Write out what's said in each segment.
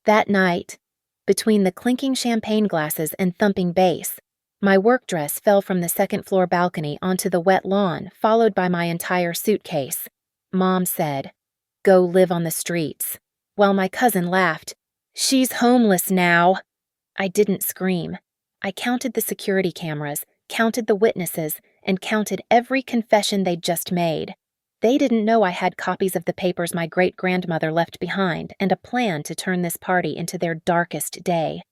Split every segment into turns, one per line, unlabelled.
That night, between the clinking champagne glasses and thumping bass, my work dress fell from the second-floor balcony onto the wet lawn, followed by my entire suitcase. Mom said, "Go live on the streets," while my cousin laughed, "She's homeless now." I didn't scream. I counted the security cameras, counted the witnesses, and counted every confession they'd just made. They didn't know I had copies of the papers my great-grandmother left behind and a plan to turn this party into their darkest day.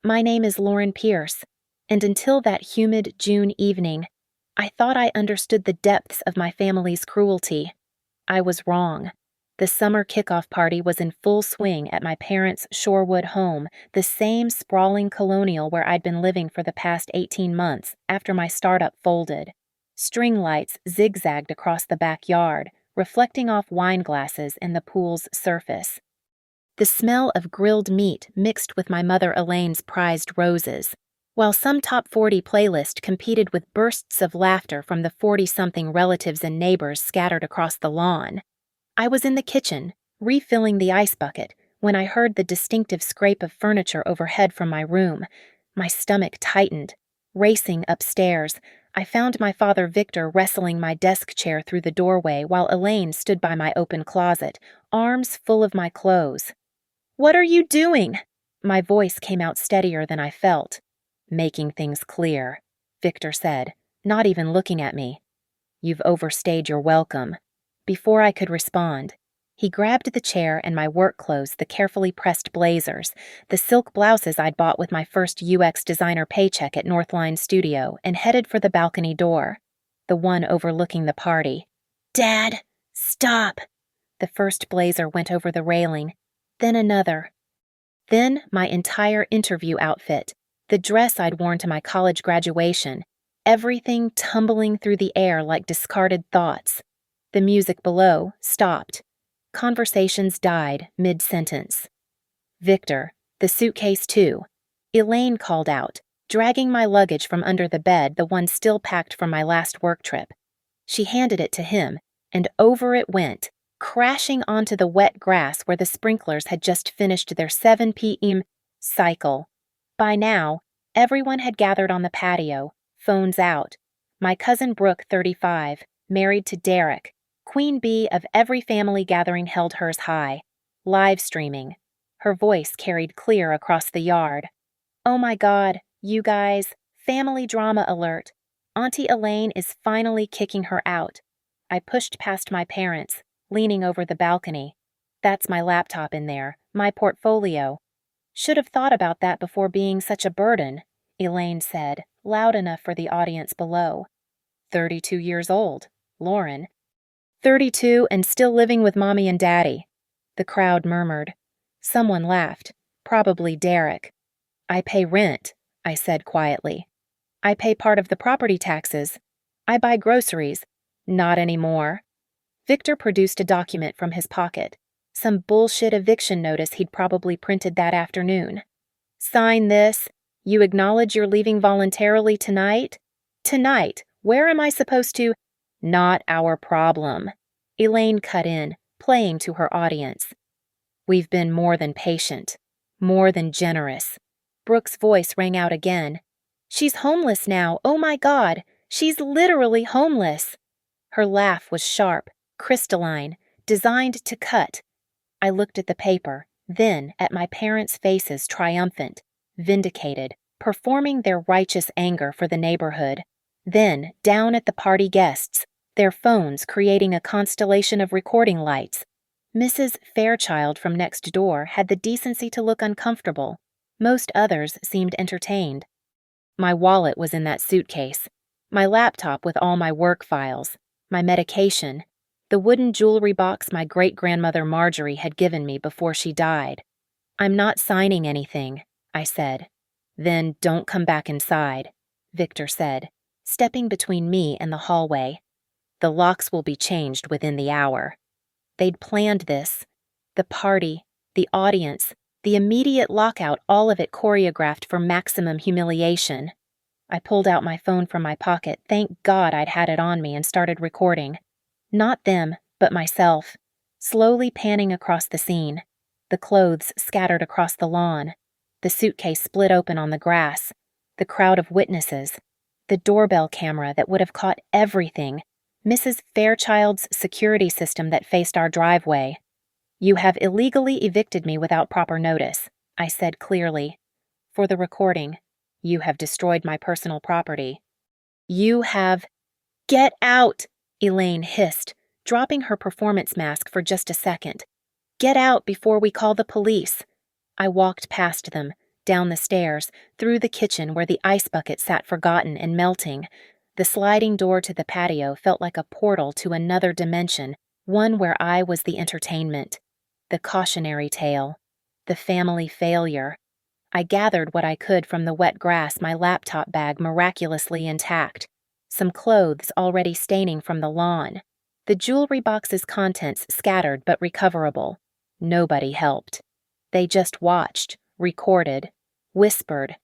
My name is Lauren Pierce, and until that humid June evening, I thought I understood the depths of my family's cruelty. I was wrong. The summer kickoff party was in full swing at my parents' Shorewood home, the same sprawling colonial where I'd been living for the past 18 months after my startup folded. String lights zigzagged across the backyard, reflecting off wine glasses in the pool's surface. The smell of grilled meat mixed with my mother Elaine's prized roses, while some top 40 playlist competed with bursts of laughter from the 40-something relatives and neighbors scattered across the lawn. I was in the kitchen, refilling the ice bucket, when I heard the distinctive scrape of furniture overhead from my room. My stomach tightened. Racing upstairs, I found my father Victor wrestling my desk chair through the doorway while Elaine stood by my open closet, arms full of my clothes. "What are you doing?" My voice came out steadier than I felt. "Making things clear," Victor said, not even looking at me. "You've overstayed your welcome." Before I could respond, he grabbed the chair and my work clothes, the carefully pressed blazers, the silk blouses I'd bought with my first UX designer paycheck at Northline Studio, and headed for the balcony door, the one overlooking the party. "Dad, stop!" The first blazer went over the railing, then another. Then my entire interview outfit, the dress I'd worn to my college graduation, everything tumbling through the air like discarded thoughts. The music below stopped. Conversations died mid-sentence. "Victor, the suitcase too," Elaine called out, dragging my luggage from under the bed, the one still packed from my last work trip. She handed it to him, and over it went, crashing onto the wet grass where the sprinklers had just finished their 7 p.m. cycle. By now, everyone had gathered on the patio, phones out. My cousin Brooke, 35, married to Derek. Queen bee of every family gathering held hers high. Live streaming. Her voice carried clear across the yard. "Oh my God, you guys, family drama alert. Auntie Elaine is finally kicking her out." I pushed past my parents, leaning over the balcony. "That's my laptop in there, my portfolio." "Should have thought about that before being such a burden," Elaine said, loud enough for the audience below. 32 years old, Lauren. 32 and still living with Mommy and Daddy, the crowd murmured. Someone laughed, probably Derek. "I pay rent," I said quietly. "I pay part of the property taxes. I buy groceries. Not anymore." Victor produced a document from his pocket, some bullshit eviction notice he'd probably printed that afternoon. "Sign this. You acknowledge you're leaving voluntarily tonight?" "Tonight? Where am I supposed to—" "Not our problem," Elaine cut in, playing to her audience. "We've been more than patient, more than generous." Brooke's voice rang out again. "She's homeless now, oh my God, she's literally homeless." Her laugh was sharp, crystalline, designed to cut. I looked at the paper, then at my parents' faces, triumphant, vindicated, performing their righteous anger for the neighborhood. Then down at the party guests, their phones creating a constellation of recording lights. Mrs. Fairchild from next door had the decency to look uncomfortable. Most others seemed entertained. My wallet was in that suitcase, my laptop with all my work files, my medication, the wooden jewelry box my great-grandmother Marjorie had given me before she died. "I'm not signing anything," I said. "Then don't come back inside," Victor said, stepping between me and the hallway. "The locks will be changed within the hour." They'd planned this. The party, the audience, the immediate lockout, all of it choreographed for maximum humiliation. I pulled out my phone from my pocket, thank God I'd had it on me, and started recording. Not them, but myself, slowly panning across the scene. the clothes scattered across the lawn, the suitcase split open on the grass, the crowd of witnesses, the doorbell camera that would have caught everything, Mrs. Fairchild's security system that faced our driveway. "You have illegally evicted me without proper notice," I said clearly. "For the recording, you have destroyed my personal property. You have—" "Get out!" Elaine hissed, dropping her performance mask for just a second. "Get out before we call the police." I walked past them, down the stairs, through the kitchen where the ice bucket sat forgotten and melting. The sliding door to the patio felt like a portal to another dimension, one where I was the entertainment. The cautionary tale. The family failure. I gathered what I could from the wet grass, my laptop bag miraculously intact. Some clothes already staining from the lawn. The jewelry box's contents scattered but recoverable. Nobody helped. They just watched, recorded, whispered.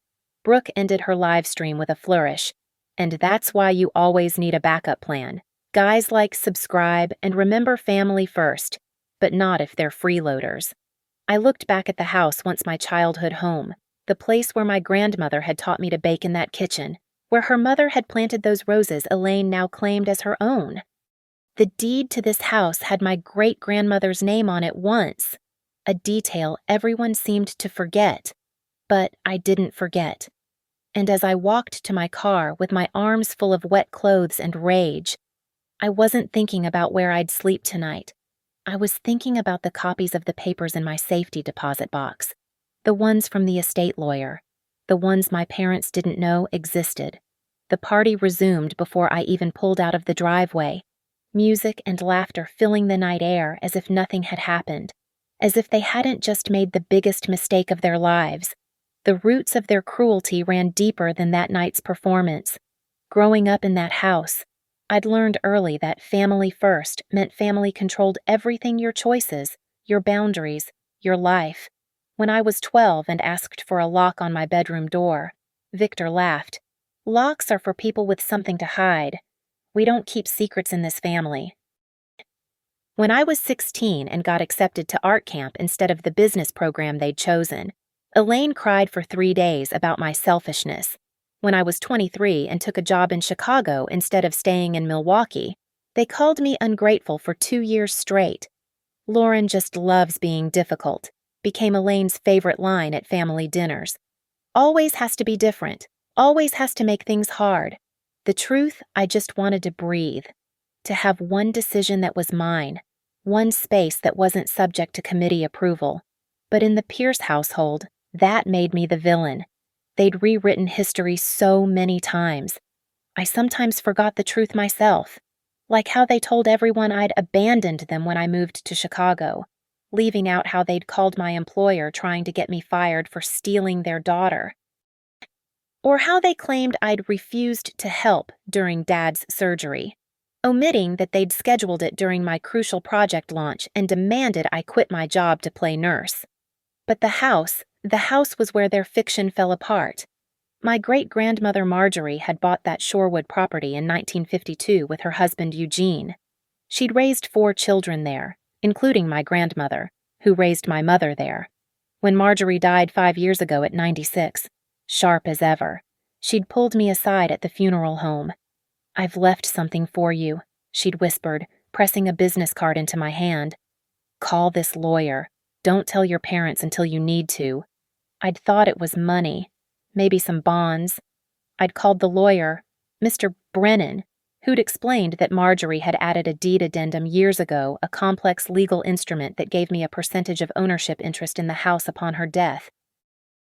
Brooke ended her live stream with a flourish. "And that's why you always need a backup plan. Guys like subscribe and remember family first, but not if they're freeloaders." I looked back at the house once my childhood home, the place where my grandmother had taught me to bake in that kitchen, where her mother had planted those roses Elaine now claimed as her own. The deed to this house had my great-grandmother's name on it once, a detail everyone seemed to forget. But I didn't forget. And as I walked to my car with my arms full of wet clothes and rage, I wasn't thinking about where I'd sleep tonight. I was thinking about the copies of the papers in my safety deposit box, the ones from the estate lawyer, the ones my parents didn't know existed. The party resumed before I even pulled out of the driveway, music and laughter filling the night air as if nothing had happened, as if they hadn't just made the biggest mistake of their lives. The roots of their cruelty ran deeper than that night's performance. Growing up in that house, I'd learned early that family first meant family controlled everything: your choices, your boundaries, your life. When I was 12 and asked for a lock on my bedroom door, Victor laughed. "Locks are for people with something to hide. We don't keep secrets in this family." When I was 16 and got accepted to art camp instead of the business program they'd chosen, Elaine cried for 3 days about my selfishness. When I was 23 and took a job in Chicago instead of staying in Milwaukee, they called me ungrateful for 2 years straight. "Lauren just loves being difficult," became Elaine's favorite line at family dinners. Always has to be different, always has to make things hard. The truth, I just wanted to breathe, to have one decision that was mine, one space that wasn't subject to committee approval. But in the Pierce household, that made me the villain. They'd rewritten history so many times. I sometimes forgot the truth myself, like how they told everyone I'd abandoned them when I moved to Chicago, leaving out how they'd called my employer trying to get me fired for stealing their daughter. Or how they claimed I'd refused to help during Dad's surgery, omitting that they'd scheduled it during my crucial project launch and demanded I quit my job to play nurse. But the house was where their fiction fell apart. My great-grandmother Marjorie had bought that Shorewood property in 1952 with her husband Eugene. She'd raised 4 children there, including my grandmother, who raised my mother there. When Marjorie died 5 years ago at 96, sharp as ever, she'd pulled me aside at the funeral home. "I've left something for you," she'd whispered, pressing a business card into my hand. "Call this lawyer. Don't tell your parents until you need to." I'd thought it was money, maybe some bonds. I'd called the lawyer, Mr. Brennan, who'd explained that Marjorie had added a deed addendum years ago, a complex legal instrument that gave me a percentage of ownership interest in the house upon her death.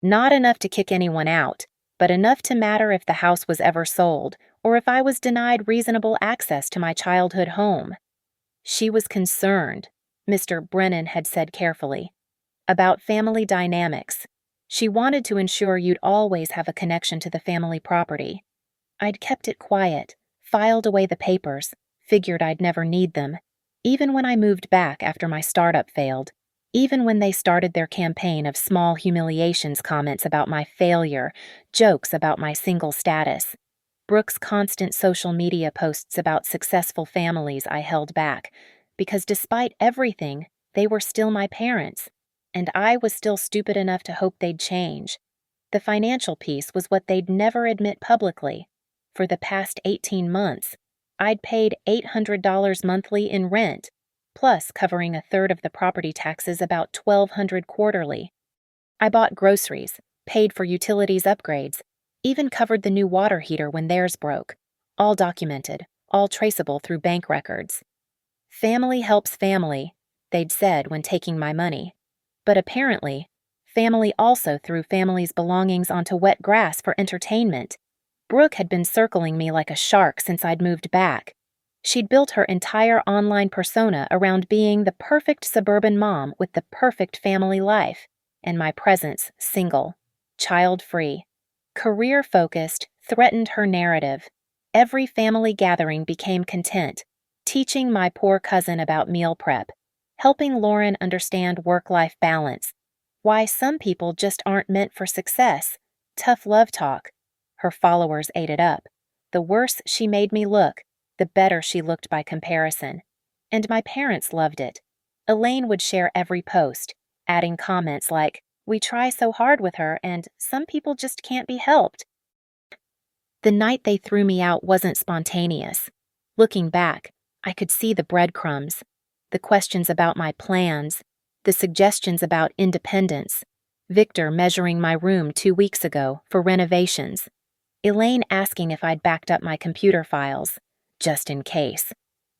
Not enough to kick anyone out, but enough to matter if the house was ever sold, or if I was denied reasonable access to my childhood home. She was concerned, Mr. Brennan had said carefully, about family dynamics. She wanted to ensure you'd always have a connection to the family property. I'd kept it quiet, filed away the papers, figured I'd never need them, even when I moved back after my startup failed, even when they started their campaign of small humiliations comments about my failure, jokes about my single status. Brooke's constant social media posts about successful families I held back, because despite everything, they were still my parents. And I was still stupid enough to hope they'd change. The financial piece was what they'd never admit publicly. For the past 18 months, I'd paid $800 monthly in rent, plus covering a third of the property taxes, about $1,200 quarterly. I bought groceries, paid for utilities upgrades, even covered the new water heater when theirs broke. All documented, all traceable through bank records. Family helps family, they'd said when taking my money. But apparently, family also threw family's belongings onto wet grass for entertainment. Brooke had been circling me like a shark since I'd moved back. She'd built her entire online persona around being the perfect suburban mom with the perfect family life, and my presence single, child-free, career-focused, threatened her narrative. Every family gathering became content, teaching my poor cousin about meal prep, helping Lauren understand work-life balance, why some people just aren't meant for success, tough love talk. Her followers ate it up. The worse she made me look, the better she looked by comparison. And my parents loved it. Elaine would share every post, adding comments like, "We try so hard with her, and some people just can't be helped." The night they threw me out wasn't spontaneous. Looking back, I could see the breadcrumbs, the questions about my plans, the suggestions about independence, Victor measuring my room 2 weeks ago for renovations, Elaine asking if I'd backed up my computer files, just in case.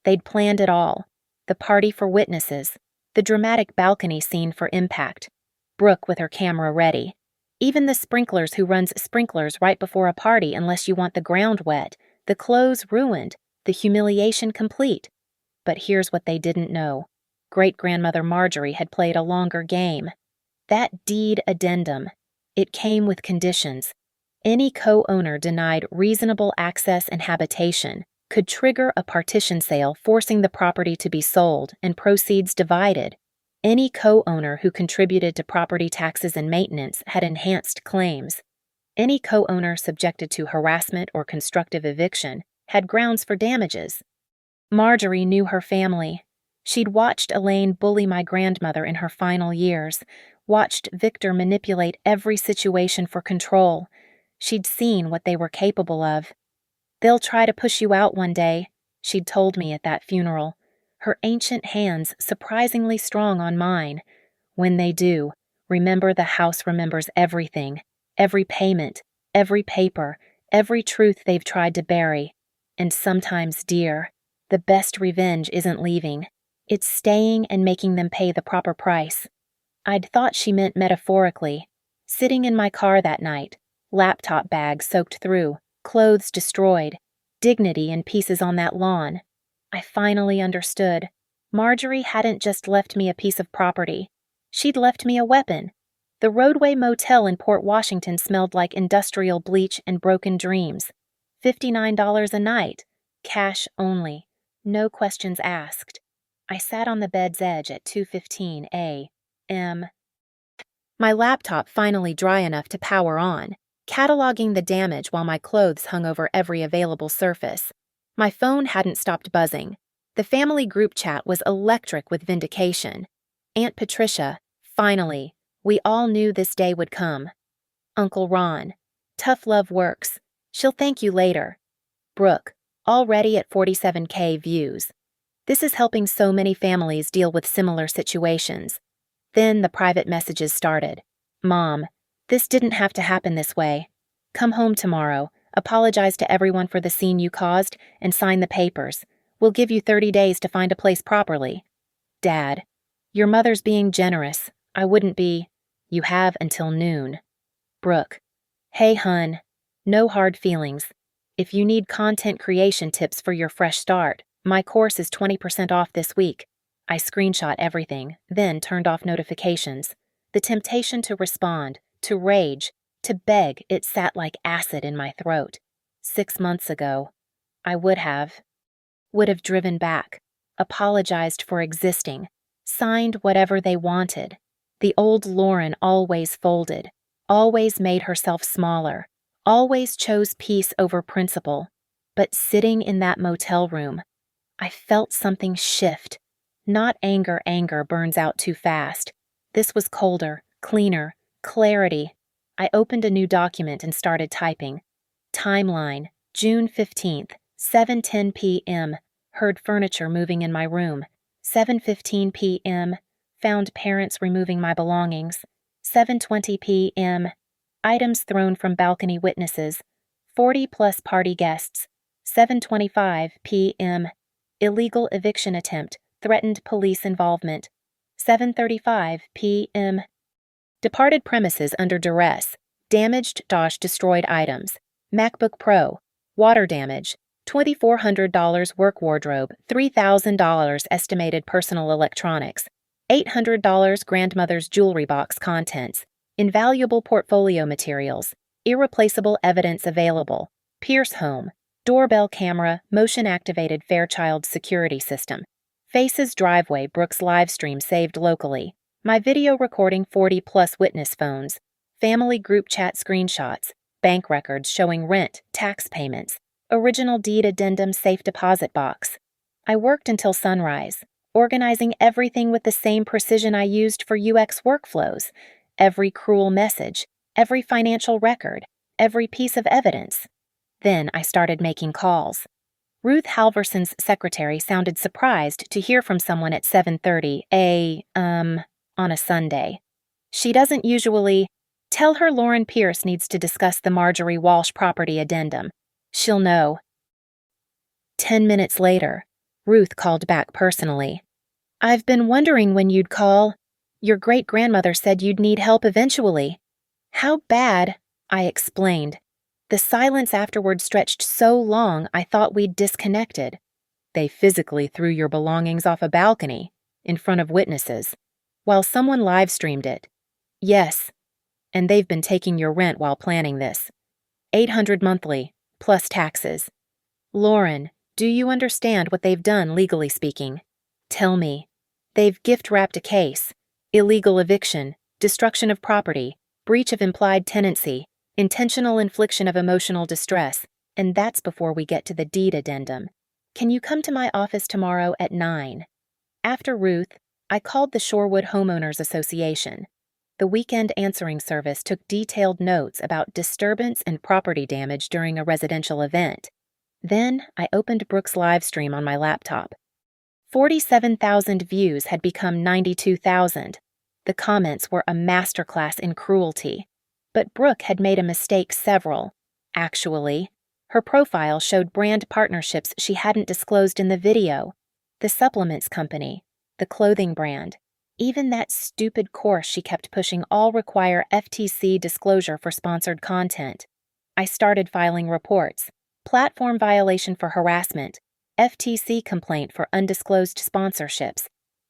They'd planned it all, the party for witnesses, the dramatic balcony scene for impact, Brooke with her camera ready, even the sprinklers who runs sprinklers right before a party unless you want the ground wet, the clothes ruined, the humiliation complete. But here's what they didn't know. Great-grandmother Marjorie had played a longer game. That deed addendum, it came with conditions. Any co-owner denied reasonable access and habitation could trigger a partition sale forcing the property to be sold and proceeds divided. Any co-owner who contributed to property taxes and maintenance had enhanced claims. Any co-owner subjected to harassment or constructive eviction had grounds for damages. Marjorie knew her family. She'd watched Elaine bully my grandmother in her final years, watched Victor manipulate every situation for control. She'd seen what they were capable of. "They'll try to push you out one day," she'd told me at that funeral, her ancient hands surprisingly strong on mine. "When they do, remember the house remembers everything, every payment, every paper, every truth they've tried to bury. And sometimes, dear, the best revenge isn't leaving. It's staying and making them pay the proper price." I'd thought she meant metaphorically. Sitting in my car that night, laptop bag soaked through, clothes destroyed, dignity in pieces on that lawn, I finally understood. Marjorie hadn't just left me a piece of property. She'd left me a weapon. The Roadway Motel in Port Washington smelled like industrial bleach and broken dreams. $59 a night. Cash only. No questions asked. I sat on the bed's edge at 2:15 a.m. My laptop finally dry enough to power on, cataloging the damage while my clothes hung over every available surface. My phone hadn't stopped buzzing. The family group chat was electric with vindication. Aunt Patricia, finally, we all knew this day would come. Uncle Ron, tough love works. She'll thank you later. Brooke, already at 47K views. This is helping so many families deal with similar situations. Then the private messages started. "Mom, this didn't have to happen this way. Come home tomorrow, apologize to everyone for the scene you caused, and sign the papers. We'll give you 30 days to find a place properly. Dad, your mother's being generous. I wouldn't be. You have until noon. Brooke, hey hun, no hard feelings. If you need content creation tips for your fresh start, my course is 20% off this week." I screenshot everything, then turned off notifications. The temptation to respond, to rage, to beg, it sat like acid in my throat. 6 months ago, I would have driven back, apologized for existing, signed whatever they wanted. The old Lauren always folded, always made herself smaller, always chose peace over principle. But sitting in that motel room, I felt something shift. Not anger burns out too fast. This was colder, cleaner, clarity. I opened a new document and started typing. Timeline, June 15th, 7:10 p.m. Heard furniture moving in my room. 7:15 p.m. Found parents removing my belongings. 7:20 p.m. Items thrown from balcony witnesses. 40-plus party guests. 7:25 p.m. Illegal eviction attempt. Threatened police involvement. 7:35 p.m. Departed premises under duress. Damaged/destroyed items. MacBook Pro. Water damage. $2,400 work wardrobe. $3,000 estimated personal electronics. $800 grandmother's jewelry box contents. Invaluable portfolio materials. Irreplaceable evidence available. Pierce home. Doorbell camera, motion-activated Fairchild security system. Faces driveway, Brooks livestream saved locally. My video recording 40-plus witness phones. Family group chat screenshots. Bank records showing rent, tax payments. Original deed addendum safe deposit box. I worked until sunrise, organizing everything with the same precision I used for UX workflows. Every cruel message, every financial record, every piece of evidence. Then I started making calls. Ruth Halverson's secretary sounded surprised to hear from someone at 7:30 on a Sunday. She doesn't usually. Tell her Lauren Pierce needs to discuss the Marjorie Walsh property addendum. She'll know. 10 minutes later, Ruth called back personally. I've been wondering when you'd call. Your great-grandmother said you'd need help eventually. How bad? I explained. The silence afterward stretched so long I thought we'd disconnected. They physically threw your belongings off a balcony, in front of witnesses, while someone live-streamed it. Yes, and they've been taking your rent while planning this. $800 monthly, plus taxes. Lauren, do you understand what they've done legally speaking? Tell me. They've gift-wrapped a case. Illegal eviction, destruction of property, breach of implied tenancy, intentional infliction of emotional distress, and that's before we get to the deed addendum. Can you come to my office tomorrow at 9? After Ruth, I called the Shorewood Homeowners Association. The weekend answering service took detailed notes about disturbance and property damage during a residential event. Then I opened Brooks' livestream on my laptop. 47,000 views had become 92,000. The comments were a masterclass in cruelty. But Brooke had made a mistake several. Actually, her profile showed brand partnerships she hadn't disclosed in the video. The supplements company, the clothing brand, even that stupid course she kept pushing all require FTC disclosure for sponsored content. I started filing reports. Platform violation for harassment, FTC complaint for undisclosed sponsorships,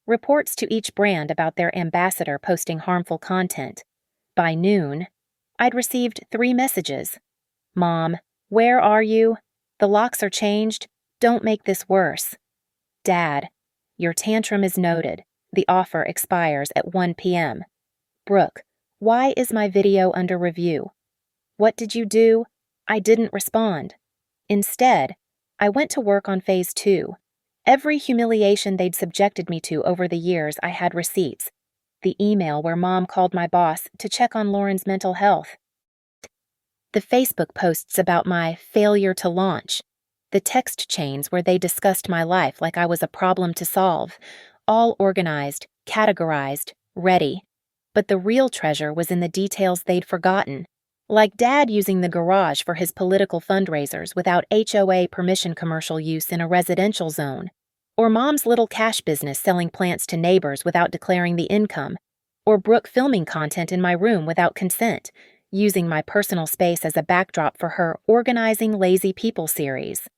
reports to each brand about their ambassador posting harmful content. By noon, I'd received 3 messages. Mom, where are you? The locks are changed. Don't make this worse. Dad, your tantrum is noted. The offer expires at 1 p.m. Brooke, why is my video under review? What did you do? I didn't respond. Instead, I went to work on phase 2. Every humiliation they'd subjected me to over the years, I had receipts. The email where Mom called my boss to check on Lauren's mental health. The Facebook posts about my failure to launch. The text chains where they discussed my life like I was a problem to solve. All organized, categorized, ready. But the real treasure was in the details they'd forgotten. Like Dad using the garage for his political fundraisers without HOA permission commercial use in a residential zone. Or Mom's little cash business selling plants to neighbors without declaring the income. Or Brooke filming content in my room without consent, using my personal space as a backdrop for her Organizing Lazy People series.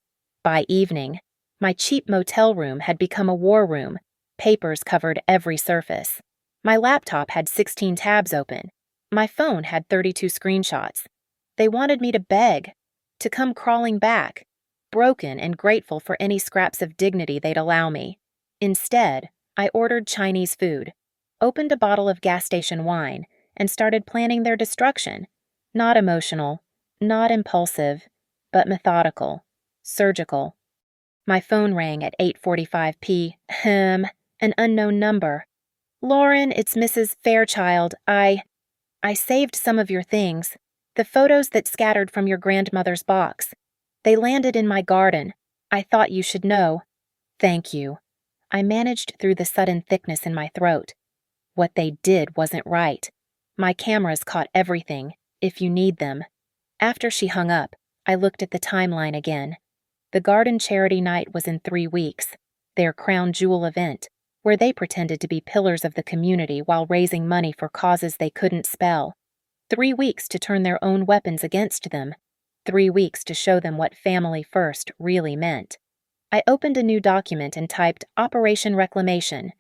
By evening, my cheap motel room had become a war room. Papers covered every surface. My laptop had 16 tabs open. My phone had 32 screenshots. They wanted me to beg, to come crawling back, broken and grateful for any scraps of dignity they'd allow me. Instead, I ordered Chinese food, opened a bottle of gas station wine, and started planning their destruction. Not emotional, not impulsive, but methodical, surgical. My phone rang at 8:45 p.m., an unknown number. Lauren, it's Mrs. Fairchild. I saved some of your things. The photos that scattered from your grandmother's box. They landed in my garden. I thought you should know. Thank you. I managed through the sudden thickness in my throat. What they did wasn't right. My cameras caught everything, if you need them. After she hung up, I looked at the timeline again. The garden charity night was in 3 weeks, their crown jewel event, where they pretended to be pillars of the community while raising money for causes they couldn't spell. 3 weeks to turn their own weapons against them. 3 weeks to show them what family first really meant. I opened a new document and typed Operation Reclamation.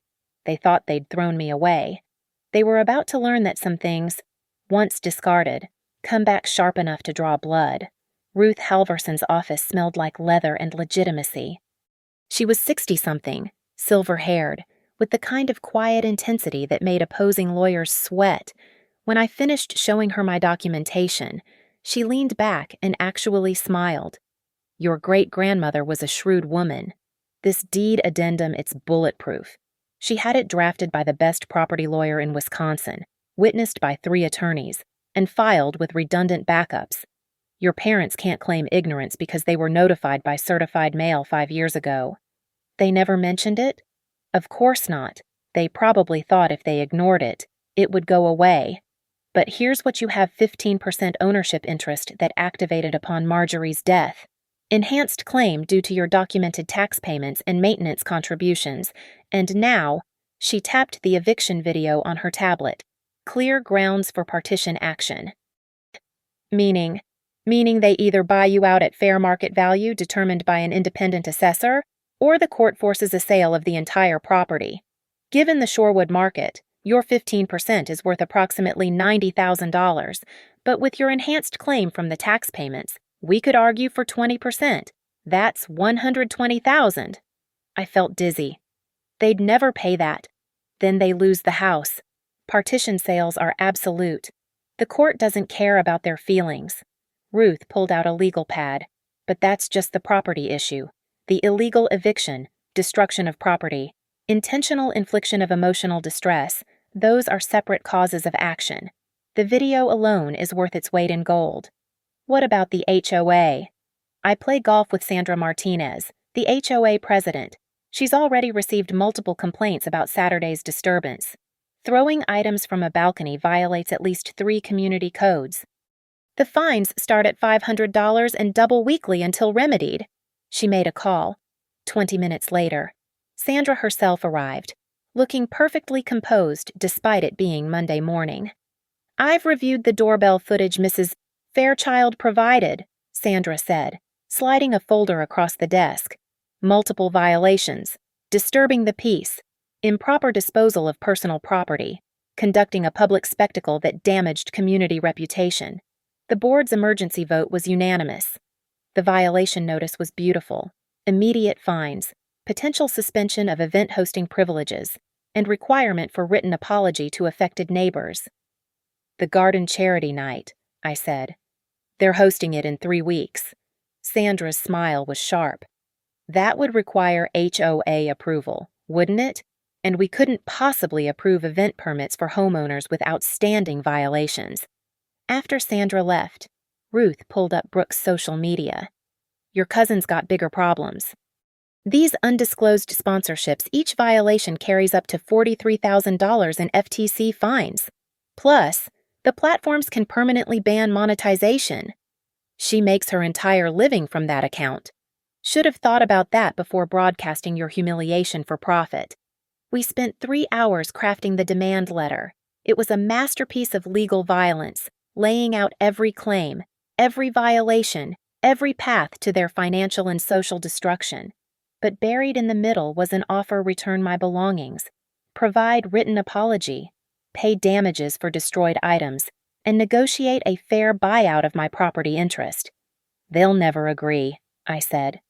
They thought they'd thrown me away. They were about to learn that some things, once discarded, come back sharp enough to draw blood. Ruth Halverson's office smelled like leather and legitimacy. She was 60-something, silver-haired, with the kind of quiet intensity that made opposing lawyers sweat. When I finished showing her my documentation, she leaned back and actually smiled. Your great-grandmother was a shrewd woman. This deed addendum, it's bulletproof. She had it drafted by the best property lawyer in Wisconsin, witnessed by 3 attorneys, and filed with redundant backups. Your parents can't claim ignorance because they were notified by certified mail 5 years ago. They never mentioned it? Of course not. They probably thought if they ignored it, it would go away. But here's what you have: 15% ownership interest that activated upon Marjorie's death. Enhanced claim due to your documented tax payments and maintenance contributions, and now, she tapped the eviction video on her tablet. Clear grounds for partition action. Meaning they either buy you out at fair market value determined by an independent assessor, or the court forces a sale of the entire property. Given the Shorewood market, your 15% is worth approximately $90,000, but with your enhanced claim from the tax payments, we could argue for 20%. That's $120,000. I felt dizzy. They'd never pay that. Then they lose the house. Partition sales are absolute. The court doesn't care about their feelings. Ruth pulled out a legal pad. But that's just the property issue. The illegal eviction, destruction of property, intentional infliction of emotional distress, those are separate causes of action. The video alone is worth its weight in gold. What about the HOA? I play golf with Sandra Martinez, the HOA president. She's already received multiple complaints about Saturday's disturbance. Throwing items from a balcony violates at least 3 community codes. The fines start at $500 and double weekly until remedied. She made a call. 20 minutes later, Sandra herself arrived, looking perfectly composed despite it being Monday morning. I've reviewed the doorbell footage Mrs. Fairchild provided, Sandra said, sliding a folder across the desk. Multiple violations, disturbing the peace, improper disposal of personal property, conducting a public spectacle that damaged community reputation. The board's emergency vote was unanimous. The violation notice was beautiful: immediate fines, potential suspension of event hosting privileges, and requirement for written apology to affected neighbors. The garden charity night, I said. They're hosting it in 3 weeks. Sandra's smile was sharp. That would require HOA approval, wouldn't it? And we couldn't possibly approve event permits for homeowners with outstanding violations. After Sandra left, Ruth pulled up Brooke's social media. Your cousin's got bigger problems. These undisclosed sponsorships, each violation carries up to $43,000 in FTC fines. Plus, the platforms can permanently ban monetization. She makes her entire living from that account. Should have thought about that before broadcasting your humiliation for profit. We spent 3 hours crafting the demand letter. It was a masterpiece of legal violence, laying out every claim, every violation, every path to their financial and social destruction. But buried in the middle was an offer: return my belongings, provide written apology, pay damages for destroyed items, and negotiate a fair buyout of my property interest. They'll never agree, I said.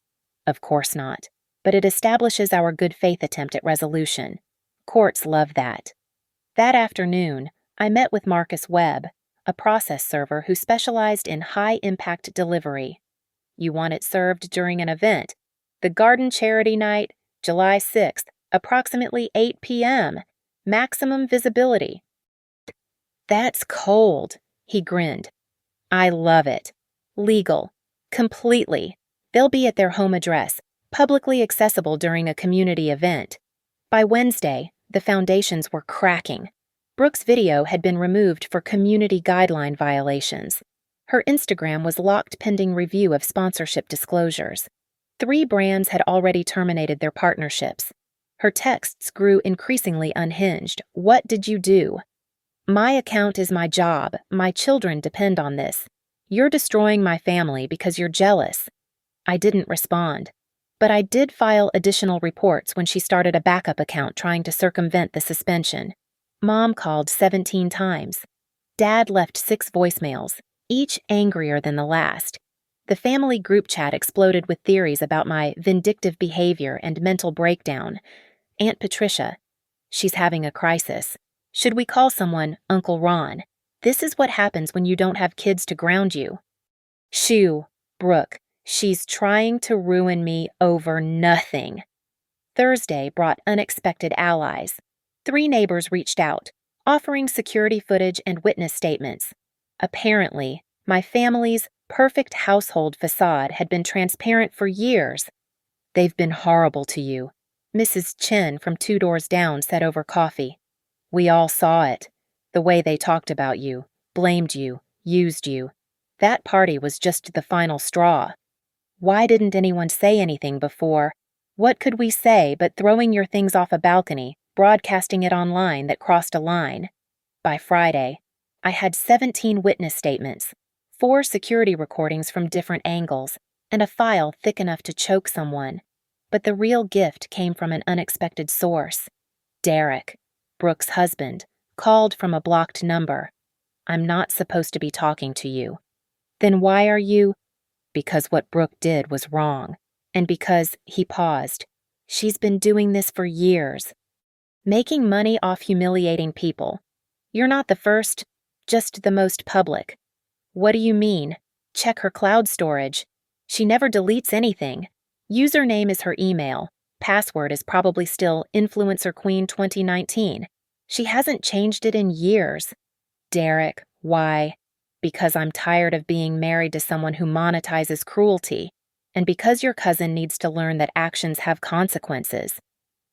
Of course not, but it establishes our good faith attempt at resolution. Courts love that. That afternoon, I met with Marcus Webb, a process server who specialized in high-impact delivery. You want it served during an event. The garden charity night, July 6th, approximately 8 p.m. Maximum visibility. That's cold, he grinned. I love it. Legal. Completely. They'll be at their home address, publicly accessible during a community event. By Wednesday, the foundations were cracking. Brooke's video had been removed for community guideline violations. Her Instagram was locked pending review of sponsorship disclosures. 3 brands had already terminated their partnerships. Her texts grew increasingly unhinged. What did you do? My account is my job. My children depend on this. You're destroying my family because you're jealous. I didn't respond. But I did file additional reports when she started a backup account trying to circumvent the suspension. Mom called 17 times. Dad left 6 voicemails, each angrier than the last. The family group chat exploded with theories about my vindictive behavior and mental breakdown. Aunt Patricia, she's having a crisis. Should we call someone Uncle Ron? This is what happens when you don't have kids to ground you. Shoo, Brooke, she's trying to ruin me over nothing. Thursday brought unexpected allies. 3 neighbors reached out, offering security footage and witness statements. Apparently, my family's perfect household facade had been transparent for years. They've been horrible to you, Mrs. Chen from 2 doors down said over coffee. We all saw it. The way they talked about you, blamed you, used you. That party was just the final straw. Why didn't anyone say anything before? What could we say but throwing your things off a balcony, broadcasting it online that crossed a line? By Friday, I had 17 witness statements, 4 security recordings from different angles, and a file thick enough to choke someone. But the real gift came from an unexpected source. Derek, Brooke's husband, called from a blocked number. I'm not supposed to be talking to you. Then why are you? Because what Brooke did was wrong, and because, he paused, she's been doing this for years. Making money off humiliating people. You're not the first, just the most public. What do you mean? Check her cloud storage. She never deletes anything. Username is her email. Password is probably still Influencer Queen 2019. She hasn't changed it in years. Derek, why? Because I'm tired of being married to someone who monetizes cruelty, and because your cousin needs to learn that actions have consequences.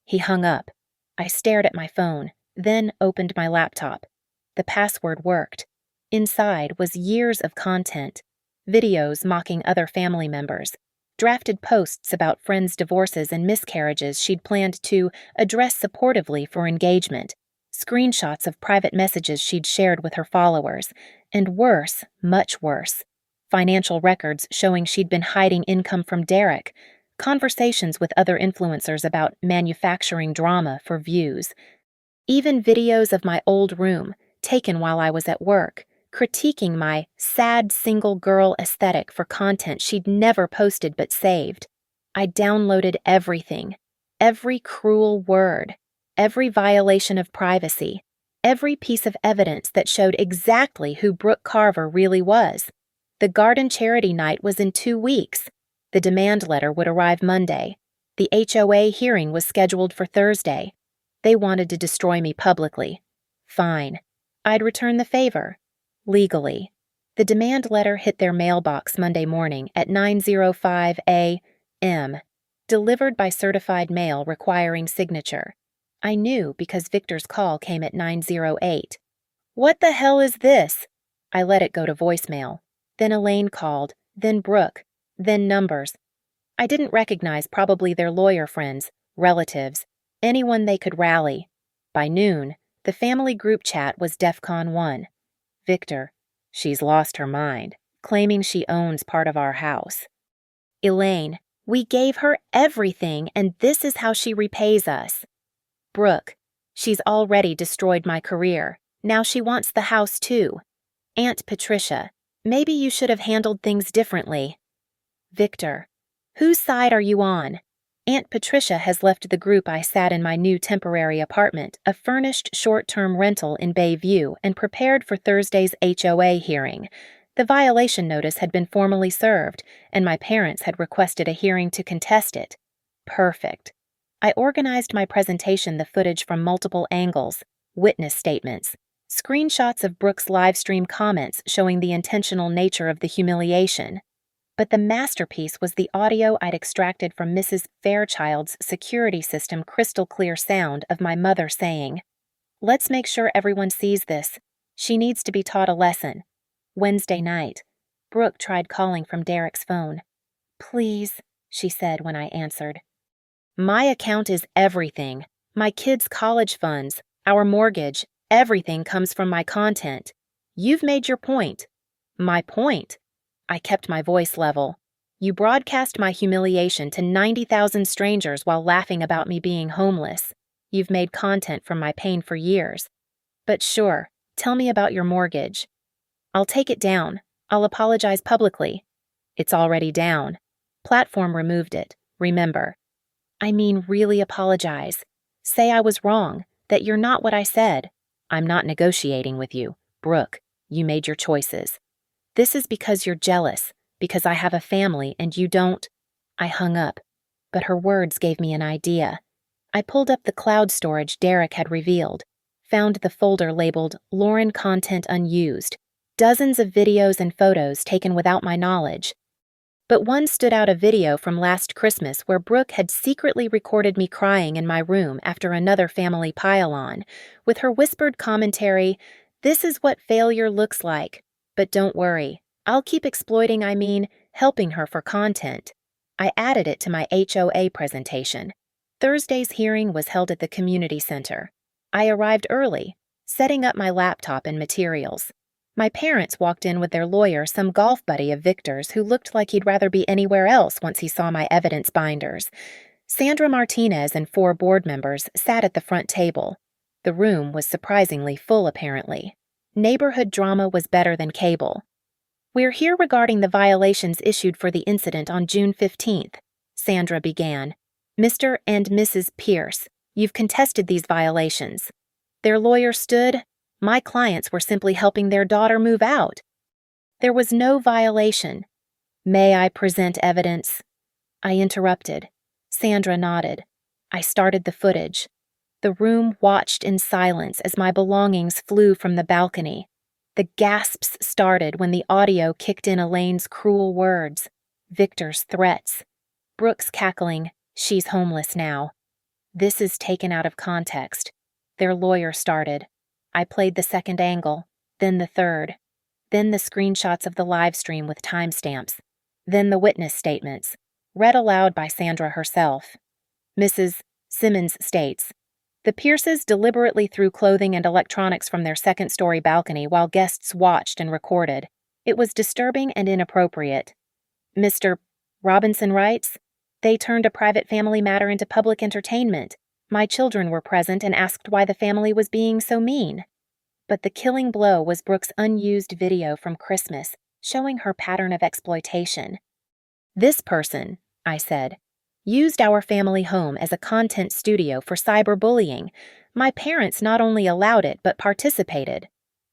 He hung up. I stared at my phone, then opened my laptop. The password worked. Inside was years of content, videos mocking other family members, drafted posts about friends' divorces and miscarriages she'd planned to address supportively for engagement, screenshots of private messages she'd shared with her followers, and worse, much worse, financial records showing she'd been hiding income from Derek, conversations with other influencers about manufacturing drama for views, even videos of my old room, taken while I was at work, critiquing my sad single girl aesthetic for content she'd never posted but saved. I downloaded everything, every cruel word, every violation of privacy, every piece of evidence that showed exactly who Brooke Carver really was. The garden charity night was in 2 weeks. The demand letter would arrive Monday. The HOA hearing was scheduled for Thursday. They wanted to destroy me publicly. Fine. I'd return the favor. Legally. The demand letter hit their mailbox Monday morning at 9:05 a.m., delivered by certified mail requiring signature. I knew because Victor's call came at 9:08. What the hell is this? I let it go to voicemail. Then Elaine called, then Brooke, then numbers. I didn't recognize probably their lawyer friends, relatives, anyone they could rally. By noon, the family group chat was DEFCON 1. Victor, she's lost her mind, claiming she owns part of our house. Elaine, we gave her everything and this is how she repays us. Brooke, she's already destroyed my career. Now she wants the house too. Aunt Patricia, maybe you should have handled things differently. Victor, whose side are you on? Aunt Patricia has left the group I sat in my new temporary apartment, a furnished short-term rental in Bayview, and prepared for Thursday's HOA hearing. The violation notice had been formally served, and my parents had requested a hearing to contest it. Perfect. I organized my presentation, the footage from multiple angles, witness statements, screenshots of Brooke's live stream comments showing the intentional nature of the humiliation. But the masterpiece was the audio I'd extracted from Mrs. Fairchild's security system, crystal clear sound of my mother saying, "Let's make sure everyone sees this. She needs to be taught a lesson." Wednesday night, Brooke tried calling from Derek's phone. "Please," she said when I answered. "My account is everything. My kids' college funds, our mortgage, everything comes from my content. You've made your point." "My point?" I kept my voice level. "You broadcast my humiliation to 90,000 strangers while laughing about me being homeless. You've made content from my pain for years. But sure, tell me about your mortgage." "I'll take it down. I'll apologize publicly." "It's already down. Platform removed it, remember." "I mean, really apologize. Say I was wrong, that you're not what I said." "I'm not negotiating with you. Brooke, you made your choices. This is because you're jealous, because I have a family and you don't." I hung up, but her words gave me an idea. I pulled up the cloud storage Derek had revealed, found the folder labeled Lauren Content Unused, dozens of videos and photos taken without my knowledge. But one stood out, a video from last Christmas where Brooke had secretly recorded me crying in my room after another family pile-on, with her whispered commentary, "This is what failure looks like. But don't worry, I'll keep helping her for content." I added it to my HOA presentation. Thursday's hearing was held at the community center. I arrived early, setting up my laptop and materials. My parents walked in with their lawyer, some golf buddy of Victor's who looked like he'd rather be anywhere else once he saw my evidence binders. Sandra Martinez and 4 board members sat at the front table. The room was surprisingly full, apparently. Neighborhood drama was better than cable. "We're here regarding the violations issued for the incident on June 15th, Sandra began. "Mr. and Mrs. Pierce, you've contested these violations." Their lawyer stood. "My clients were simply helping their daughter move out." "There was no violation." "May I present evidence?" I interrupted. Sandra nodded. I started the footage. The room watched in silence as my belongings flew from the balcony. The gasps started when the audio kicked in Elaine's cruel words, Victor's threats, Brooke's cackling, "She's homeless now." This is taken out of context. Their lawyer started. I played the second angle, then the third, then the screenshots of the live stream with timestamps, then the witness statements, read aloud by Sandra herself. Mrs. Simmons states, "The Pierces deliberately threw clothing and electronics from their second-story balcony while guests watched and recorded. It was disturbing and inappropriate." Mr. Robinson writes, "They turned a private family matter into public entertainment. My children were present and asked why the family was being so mean." But the killing blow was Brooke's unused video from Christmas, showing her pattern of exploitation. "This person," I said, "used our family home as a content studio for cyberbullying. My parents not only allowed it but participated."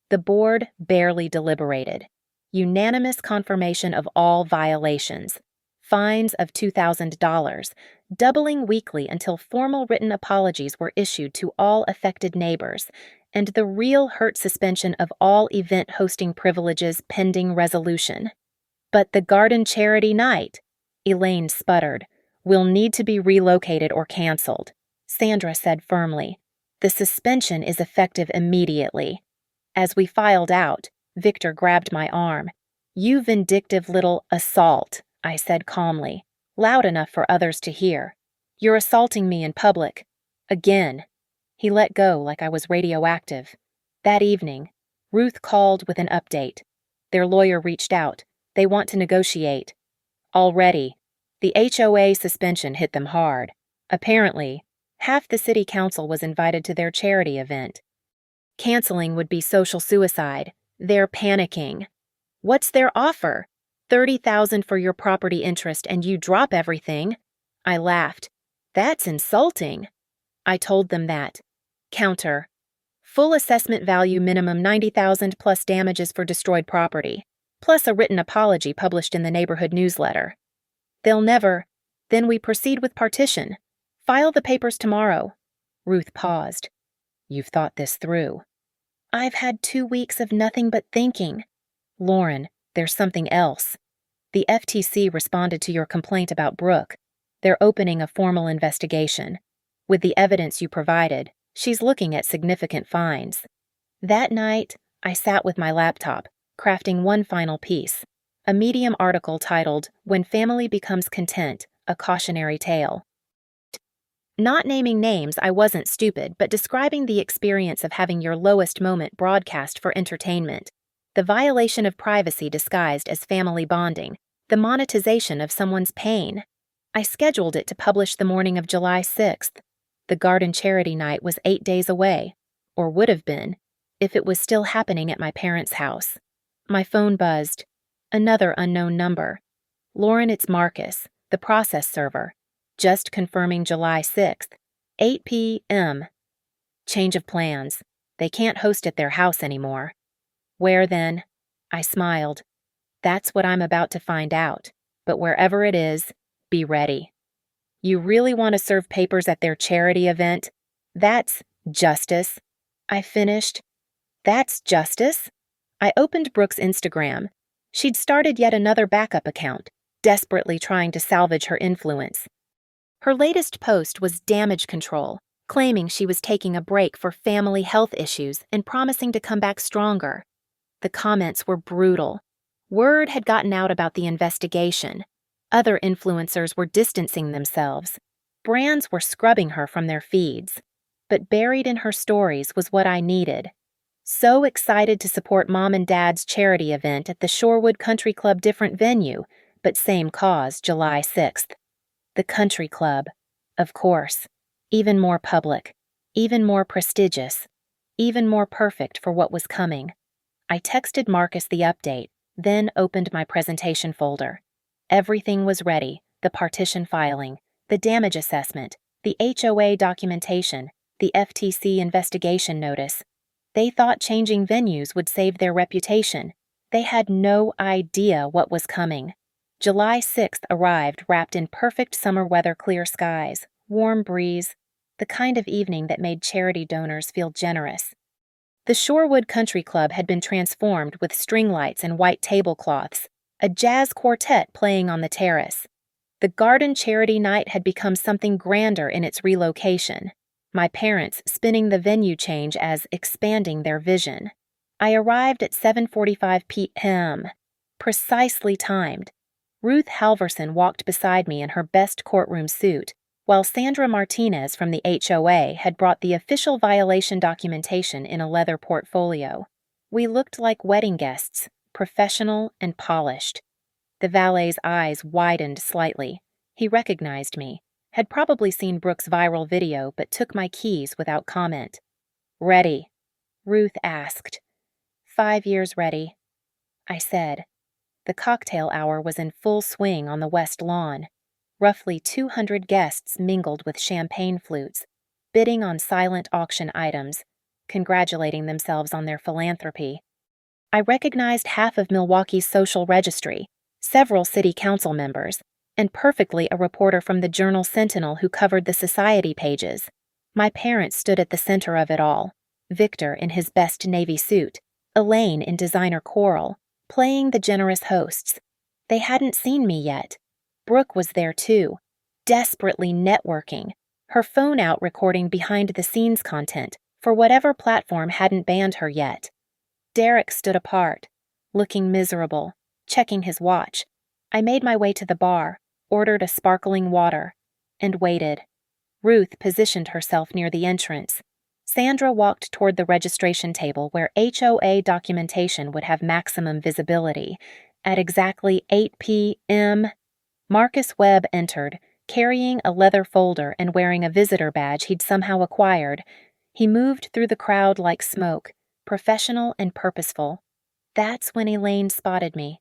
The board barely deliberated. Unanimous confirmation of all violations. Fines of $2,000, doubling weekly until formal written apologies were issued to all affected neighbors, and the real hurt suspension of all event hosting privileges pending resolution. "But the garden charity night," Elaine sputtered, "will need to be relocated or canceled," Sandra said firmly. "The suspension is effective immediately." As we filed out, Victor grabbed my arm. "You vindictive little assault," I said calmly, loud enough for others to hear. "You're assaulting me in public. Again." He let go like I was radioactive. That evening, Ruth called with an update. Their lawyer reached out. They want to negotiate. Already, the HOA suspension hit them hard. Apparently, half the city council was invited to their charity event. Canceling would be social suicide. They're panicking. "What's their offer? $30,000 for your property interest and you drop everything." I laughed. "That's insulting." I told them that. Counter. "Full assessment value minimum $90,000 plus damages for destroyed property, plus a written apology published in the neighborhood newsletter." "They'll never." "Then we proceed with partition. File the papers tomorrow. Ruth paused. You've thought this through. I've had 2 weeks of nothing but thinking. Lauren, there's something else. The FTC responded to your complaint about Brooke. They're opening a formal investigation. With the evidence you provided, she's looking at significant fines. That night, I sat with my laptop, crafting one final piece, a Medium article titled, When Family Becomes Content, a Cautionary Tale. Not naming names, I wasn't stupid, but describing the experience of having your lowest moment broadcast for entertainment, the violation of privacy disguised as family bonding, the monetization of someone's pain. I scheduled it to publish the morning of July 6th. The garden charity night was 8 days away, or would have been, if it was still happening at my parents' house. My phone buzzed. Another unknown number. Lauren, it's Marcus, the process server. Just confirming July 6th, 8 p.m. Change of plans. They can't host at their house anymore. Where then? I smiled. That's what I'm about to find out. But wherever it is, be ready. You really want to serve papers at their charity event? That's justice. I finished. That's justice? I opened Brooke's Instagram. She'd started yet another backup account, desperately trying to salvage her influence. Her latest post was damage control, claiming she was taking a break for family health issues and promising to come back stronger. The comments were brutal. Word had gotten out about the investigation. Other influencers were distancing themselves. Brands were scrubbing her from their feeds. But buried in her stories was what I needed. So excited to support Mom and Dad's charity event at the Shorewood Country Club, different venue, but same cause, July 6th. The country club, of course. Even more public, even more prestigious, even more perfect for what was coming. I texted Marcus the update, then opened my presentation folder. Everything was ready, the partition filing, the damage assessment, the HOA documentation, the FTC investigation notice. They thought changing venues would save their reputation. They had no idea what was coming. July 6th arrived wrapped in perfect summer weather, clear skies, warm breeze, the kind of evening that made charity donors feel generous. The Shorewood Country Club had been transformed with string lights and white tablecloths, a jazz quartet playing on the terrace. The garden charity night had become something grander in its relocation, my parents spinning the venue change as expanding their vision. I arrived at 7:45 p.m., precisely timed. Ruth Halverson walked beside me in her best courtroom suit, while Sandra Martinez from the HOA had brought the official violation documentation in a leather portfolio. We looked like wedding guests, professional and polished. The valet's eyes widened slightly. He recognized me, had probably seen Brooke's viral video, but took my keys without comment. Ready? Ruth asked. 5 years ready, I said. The cocktail hour was in full swing on the west lawn. Roughly 200 guests mingled with champagne flutes, bidding on silent auction items, congratulating themselves on their philanthropy. I recognized half of Milwaukee's social registry, several city council members, and perfectly a reporter from the Journal Sentinel who covered the society pages. My parents stood at the center of it all, Victor in his best navy suit, Elaine in designer coral, playing the generous hosts. They hadn't seen me yet. Brooke was there too, desperately networking, her phone out recording behind-the-scenes content for whatever platform hadn't banned her yet. Derek stood apart, looking miserable, checking his watch. I made my way to the bar, ordered a sparkling water, and waited. Ruth positioned herself near the entrance. Sandra walked toward the registration table where HOA documentation would have maximum visibility. At exactly 8 p.m., Marcus Webb entered, carrying a leather folder and wearing a visitor badge he'd somehow acquired. He moved through the crowd like smoke, professional and purposeful. That's when Elaine spotted me.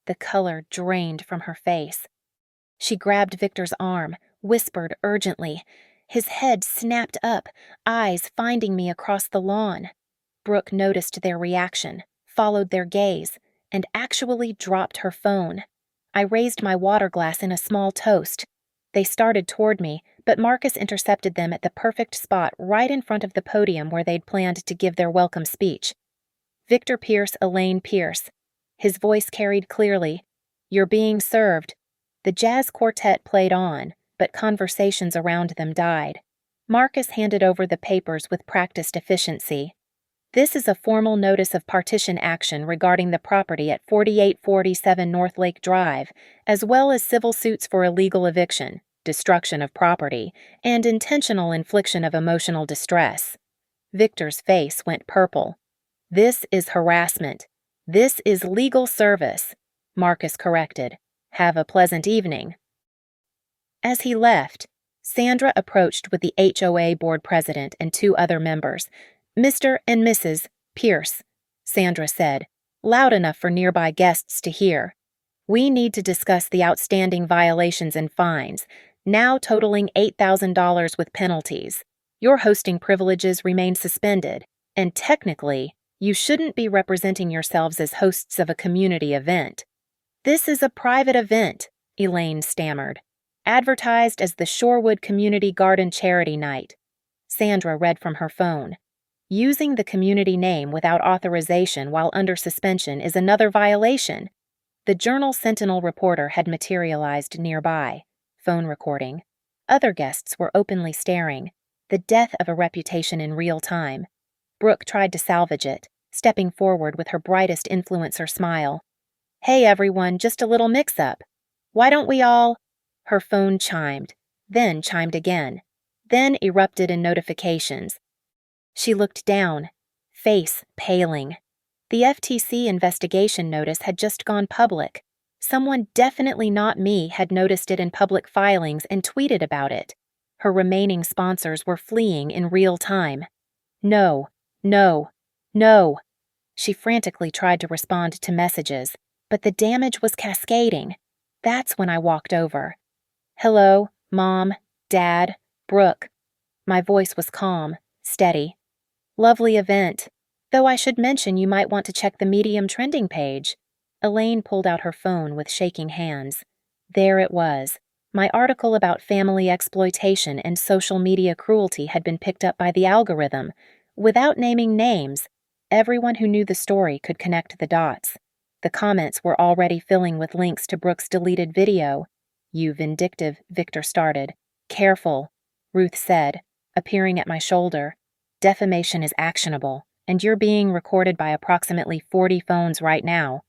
The color drained from her face. She grabbed Victor's arm, whispered urgently. His head snapped up, eyes finding me across the lawn. Brooke noticed their reaction, followed their gaze, and actually dropped her phone. I raised my water glass in a small toast. They started toward me, but Marcus intercepted them at the perfect spot right in front of the podium where they'd planned to give their welcome speech. Victor Pierce, Elaine Pierce. His voice carried clearly. "You're being served." The jazz quartet played on, but conversations around them died. Marcus handed over the papers with practiced efficiency. "This is a formal notice of partition action regarding the property at 4847 North Lake Drive, as well as civil suits for illegal eviction, destruction of property, and intentional infliction of emotional distress." Victor's face went purple. "This is harassment. This is legal service," Marcus corrected. "Have a pleasant evening." As he left, Sandra approached with the HOA board president and 2 other members. "Mr. and Mrs. Pierce," Sandra said, loud enough for nearby guests to hear. "We need to discuss the outstanding violations and fines, now totaling $8,000 with penalties. Your hosting privileges remain suspended, and technically, you shouldn't be representing yourselves as hosts of a community event." "This is a private event," Elaine stammered. "Advertised as the Shorewood Community Garden Charity Night." Sandra read from her phone. "Using the community name without authorization while under suspension is another violation." The Journal-Sentinel reporter had materialized nearby. Phone recording. Other guests were openly staring. The death of a reputation in real time. Brooke tried to salvage it, stepping forward with her brightest influencer smile. "Hey everyone, just a little mix-up. Why don't we all—" Her phone chimed, then chimed again, then erupted in notifications. She looked down, face paling. The FTC investigation notice had just gone public. Someone definitely not me had noticed it in public filings and tweeted about it. Her remaining sponsors were fleeing in real time. No, no, no. She frantically tried to respond to messages, but the damage was cascading. That's when I walked over. "Hello, Mom, Dad, Brooke." My voice was calm, steady. "Lovely event. Though I should mention you might want to check the Medium trending page." Elaine pulled out her phone with shaking hands. There it was. My article about family exploitation and social media cruelty had been picked up by the algorithm. Without naming names, everyone who knew the story could connect the dots. The comments were already filling with links to Brooke's deleted video. "You vindictive," Victor started. "Careful," Ruth said, appearing at my shoulder. "Defamation is actionable, and you're being recorded by approximately 40 phones right now."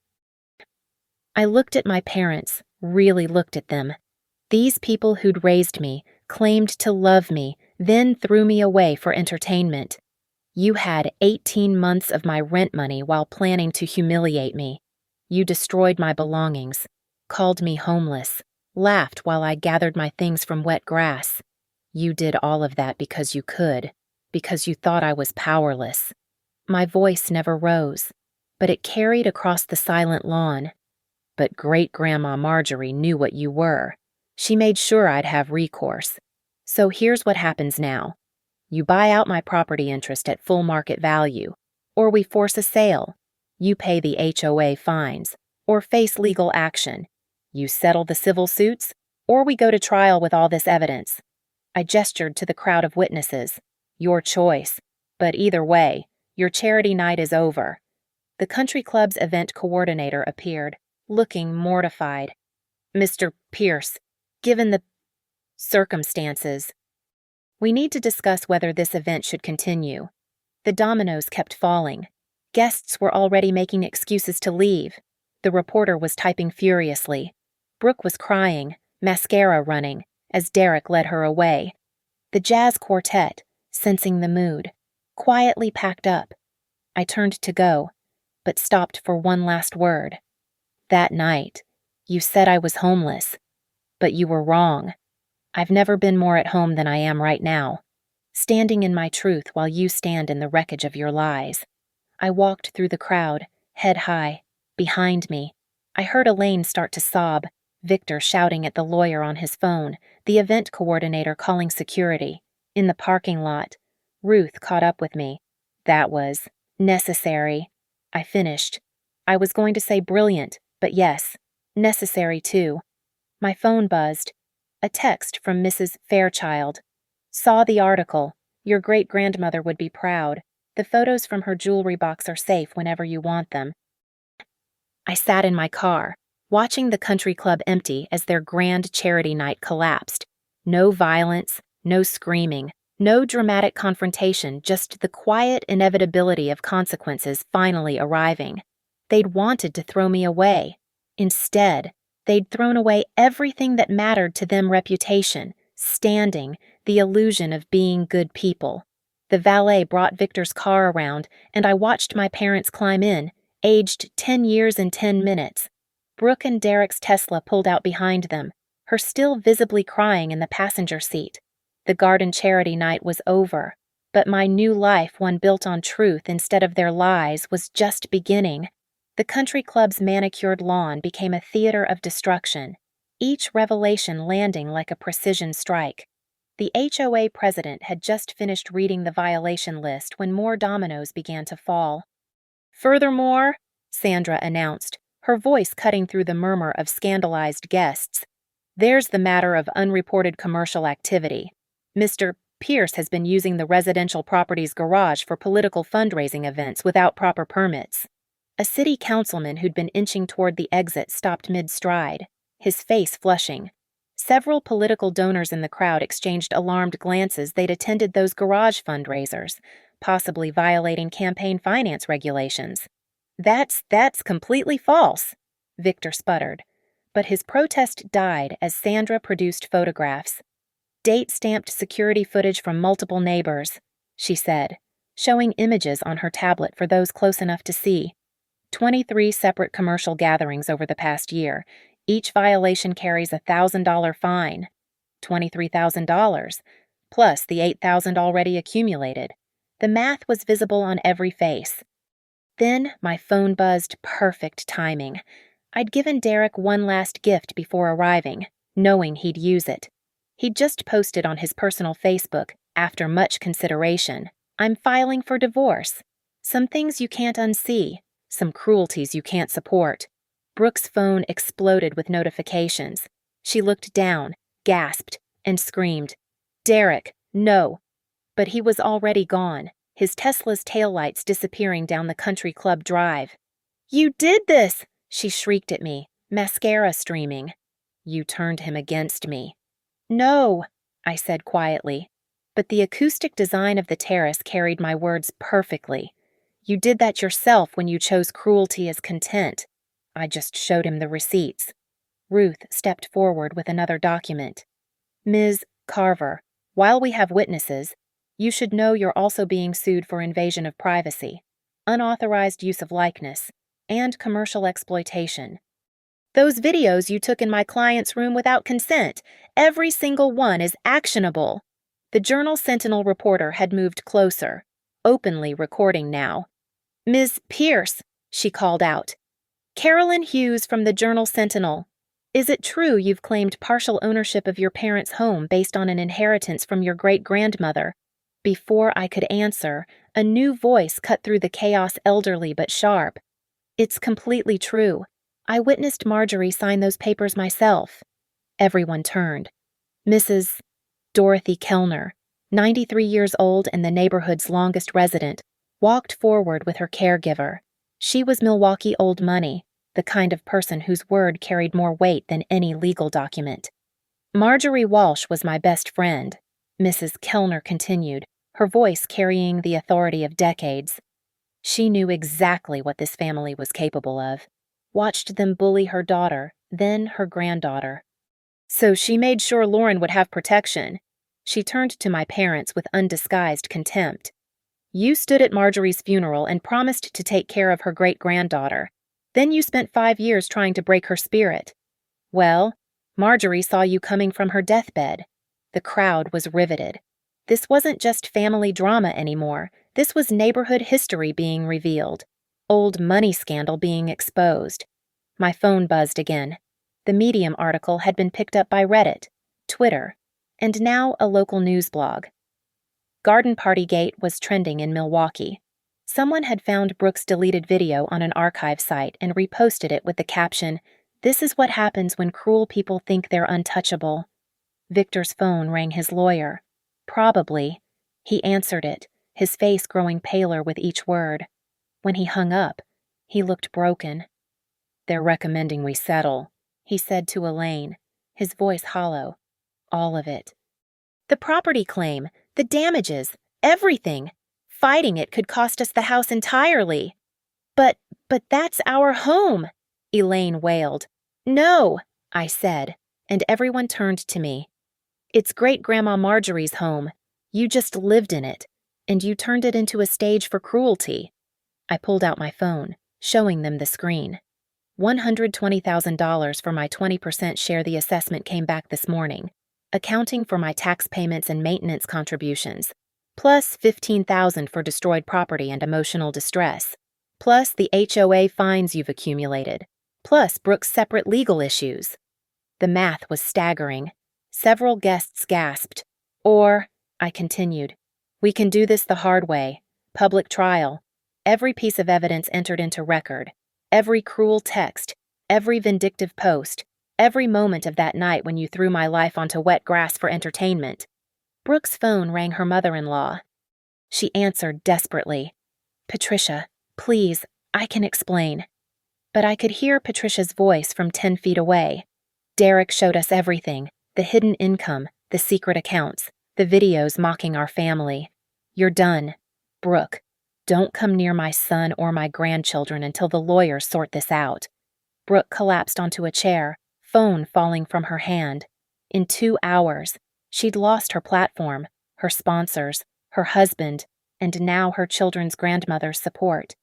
I looked at my parents, really looked at them. These people who'd raised me, claimed to love me, then threw me away for entertainment. You had 18 months of my rent money while planning to humiliate me. You destroyed my belongings, called me homeless, laughed while I gathered my things from wet grass. You did all of that because you could, because you thought I was powerless. My voice never rose, but it carried across the silent lawn. But Great-Grandma Marjorie knew what you were. She made sure I'd have recourse. So here's what happens now. You buy out my property interest at full market value, or we force a sale. You pay the HOA fines, or face legal action. You settle the civil suits, or we go to trial with all this evidence. I gestured to the crowd of witnesses. Your choice. But either way, your charity night is over. The country club's event coordinator appeared, looking mortified. "Mr. Pierce, given the circumstances, we need to discuss whether this event should continue." The dominoes kept falling. Guests were already making excuses to leave. The reporter was typing furiously. Brooke was crying, mascara running, as Derek led her away. The jazz quartet, sensing the mood, quietly packed up. I turned to go, but stopped for one last word. "That night, you said I was homeless, but you were wrong. I've never been more at home than I am right now, standing in my truth while you stand in the wreckage of your lies." I walked through the crowd, head high. Behind me, I heard Elaine start to sob, Victor shouting at the lawyer on his phone, the event coordinator calling security. In the parking lot, Ruth caught up with me. "That was necessary," I finished. I was going to say brilliant, but yes, necessary too. My phone buzzed. A text from Mrs. Fairchild. Saw the article. Your great-grandmother would be proud. The photos from her jewelry box are safe whenever you want them. I sat in my car, watching the country club empty as their grand charity night collapsed. No violence, no screaming, no dramatic confrontation, just the quiet inevitability of consequences finally arriving. They'd wanted to throw me away. Instead, they'd thrown away everything that mattered to them: reputation, standing, the illusion of being good people. The valet brought Victor's car around, and I watched my parents climb in, aged 10 years and 10 minutes. Brooke and Derek's Tesla pulled out behind them, her still visibly crying in the passenger seat. The garden charity night was over, but my new life, one built on truth instead of their lies, was just beginning. The country club's manicured lawn became a theater of destruction, each revelation landing like a precision strike. The HOA president had just finished reading the violation list when more dominoes began to fall. Furthermore, Sandra announced, her voice cutting through the murmur of scandalized guests, there's the matter of unreported commercial activity. Mr. Pierce has been using the residential property's garage for political fundraising events without proper permits. A city councilman who'd been inching toward the exit stopped mid-stride, his face flushing. Several political donors in the crowd exchanged alarmed glances. They'd attended those garage fundraisers, possibly violating campaign finance regulations. That's completely false, Victor sputtered. But his protest died as Sandra produced photographs. Date-stamped security footage from multiple neighbors, she said, showing images on her tablet for those close enough to see. 23 separate commercial gatherings over the past year. Each violation carries a $1,000 fine, $23,000, plus the $8,000 already accumulated. The math was visible on every face. Then my phone buzzed. Perfect timing. I'd given Derek one last gift before arriving, knowing he'd use it. He'd just posted on his personal Facebook, after much consideration, I'm filing for divorce. Some things you can't unsee, some cruelties you can't support. Brooke's phone exploded with notifications. She looked down, gasped, and screamed, Derek, no. But he was already gone, his Tesla's taillights disappearing down the country club drive. You did this! She shrieked at me, mascara streaming. You turned him against me. No, I said quietly, but the acoustic design of the terrace carried my words perfectly. You did that yourself when you chose cruelty as content. I just showed him the receipts. Ruth stepped forward with another document. Ms. Carver, while we have witnesses, you should know you're also being sued for invasion of privacy, unauthorized use of likeness, and commercial exploitation. Those videos you took in my client's room without consent, every single one is actionable. The Journal-Sentinel reporter had moved closer, openly recording now. Ms. Pierce, she called out. Carolyn Hughes from the Journal-Sentinel. Is it true you've claimed partial ownership of your parents' home based on an inheritance from your great-grandmother? Before I could answer, a new voice cut through the chaos, elderly but sharp. It's completely true. I witnessed Marjorie sign those papers myself. Everyone turned. Mrs. Dorothy Kellner, 93 years old and the neighborhood's longest resident, walked forward with her caregiver. She was Milwaukee old money, the kind of person whose word carried more weight than any legal document. Marjorie Walsh was my best friend, Mrs. Kellner continued, her voice carrying the authority of decades. She knew exactly what this family was capable of. Watched them bully her daughter, then her granddaughter. So she made sure Lauren would have protection. She turned to my parents with undisguised contempt. You stood at Marjorie's funeral and promised to take care of her great-granddaughter. Then you spent 5 years trying to break her spirit. Well, Marjorie saw you coming from her deathbed. The crowd was riveted. This wasn't just family drama anymore. This was neighborhood history being revealed. Old money scandal being exposed. My phone buzzed again. The Medium article had been picked up by Reddit, Twitter, and now a local news blog. Garden Partygate was trending in Milwaukee. Someone had found Brooke's deleted video on an archive site and reposted it with the caption, "This is what happens when cruel people think they're untouchable." Victor's phone rang his lawyer. Probably. He answered it, his face growing paler with each word. When he hung up, he looked broken. "They're recommending we settle," he said to Elaine, his voice hollow. "All of it. The property claim, the damages, everything. Fighting it could cost us the house entirely." But that's our home," Elaine wailed. "No," I said, and everyone turned to me. "It's Great-Grandma Marjorie's home. You just lived in it, and you turned it into a stage for cruelty." I pulled out my phone, showing them the screen. $120,000 for my 20% share the assessment came back this morning, accounting for my tax payments and maintenance contributions, plus $15,000 for destroyed property and emotional distress, plus the HOA fines you've accumulated, plus Brooke's separate legal issues. The math was staggering. Several guests gasped. "Or," I continued, "we can do this the hard way. Public trial. Every piece of evidence entered into record. Every cruel text. Every vindictive post. Every moment of that night when you threw my life onto wet grass for entertainment." Brooke's phone rang her mother-in-law. She answered desperately. "Patricia, please, I can explain." But I could hear Patricia's voice from 10 feet away. "Derek showed us everything, the hidden income, the secret accounts, the videos mocking our family. You're done. Brooke, don't come near my son or my grandchildren until the lawyers sort this out." Brooke collapsed onto a chair, phone falling from her hand. In 2 hours, she'd lost her platform, her sponsors, her husband, and now her children's grandmother's support.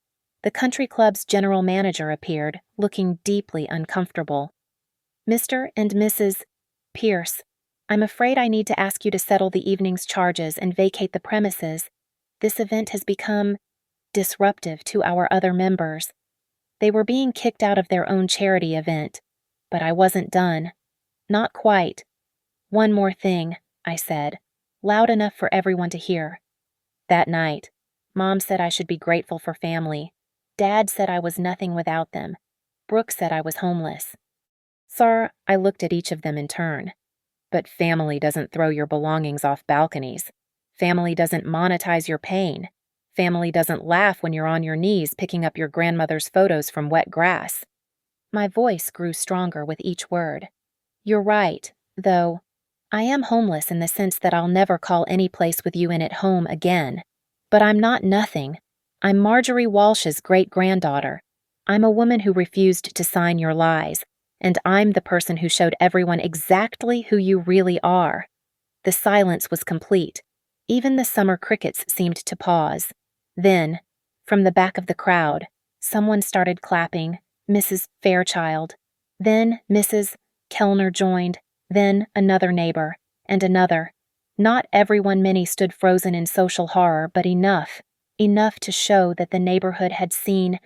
The country club's general manager appeared, looking deeply uncomfortable. "Mr. and Mrs. Pierce, I'm afraid I need to ask you to settle the evening's charges and vacate the premises. This event has become disruptive to our other members. They were being kicked out of their own charity event, but I wasn't done. Not quite. One more thing," I said, loud enough for everyone to hear. "That night, Mom said I should be grateful for family. Dad said I was nothing without them. Brooke said I was homeless." "Sir," I looked at each of them in turn. "But family doesn't throw your belongings off balconies. Family doesn't monetize your pain. Family doesn't laugh when you're on your knees picking up your grandmother's photos from wet grass." My voice grew stronger with each word. "You're right, though. I am homeless in the sense that I'll never call any place with you in it home again. But I'm not nothing. I'm Marjorie Walsh's great-granddaughter. I'm a woman who refused to sign your lies, and I'm the person who showed everyone exactly who you really are." The silence was complete. Even the summer crickets seemed to pause. Then, from the back of the crowd, someone started clapping, Mrs. Fairchild. Then Mrs. Kellner joined, then another neighbor, and another. Not everyone many stood frozen in social horror, but enough to show that the neighborhood had seen,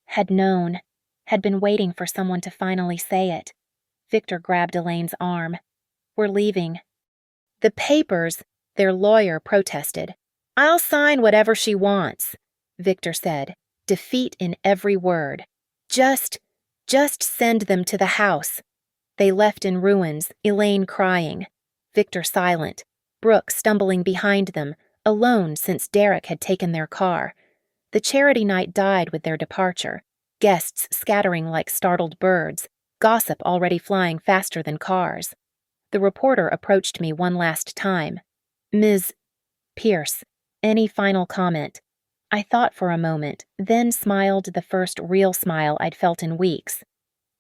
had known, had been waiting for someone to finally say it. Victor grabbed Elaine's arm. "We're leaving." "The papers," their lawyer protested. "I'll sign whatever she wants," Victor said, defeat in every word. Just send them to the house." They left in ruins, Elaine crying. Victor silent, Brooke stumbling behind them, alone since Derek had taken their car. The charity night died with their departure, guests scattering like startled birds, gossip already flying faster than cars. The reporter approached me one last time. "Ms. Pierce, any final comment?" I thought for a moment, then smiled the first real smile I'd felt in weeks.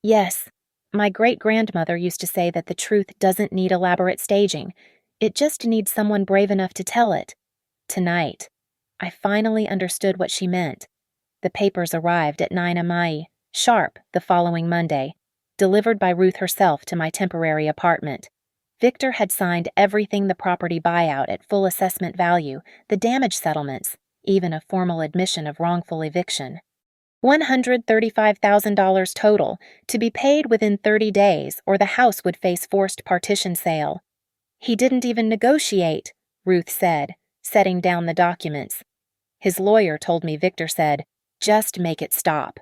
"Yes, my great-grandmother used to say that the truth doesn't need elaborate staging. It just needs someone brave enough to tell it. Tonight, I finally understood what she meant. The papers arrived at 9 Amai, sharp, the following Monday, delivered by Ruth herself to my temporary apartment. Victor had signed everything: the property buyout at full assessment value, the damage settlements, even a formal admission of wrongful eviction. $135,000 total, to be paid within 30 days or the house would face forced partition sale. "He didn't even negotiate," Ruth said, setting down the documents. His lawyer told me Victor said, "Just make it stop."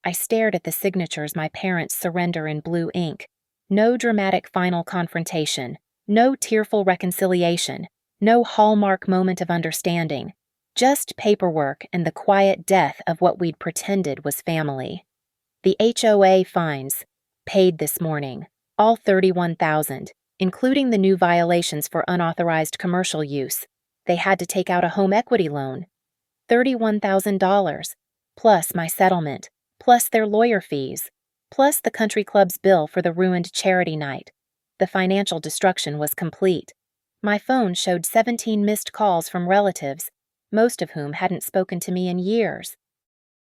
I stared at the signatures my parents surrender in blue ink. No dramatic final confrontation, No tearful reconciliation, no hallmark moment of understanding, just paperwork and the quiet death of what we'd pretended was family. The HOA fines, paid this morning, all 31,000, including the new violations for unauthorized commercial use. They had to take out a home equity loan. $31,000, plus my settlement, plus their lawyer fees, plus the country club's bill for the ruined charity night. The financial destruction was complete. My phone showed 17 missed calls from relatives, most of whom hadn't spoken to me in years.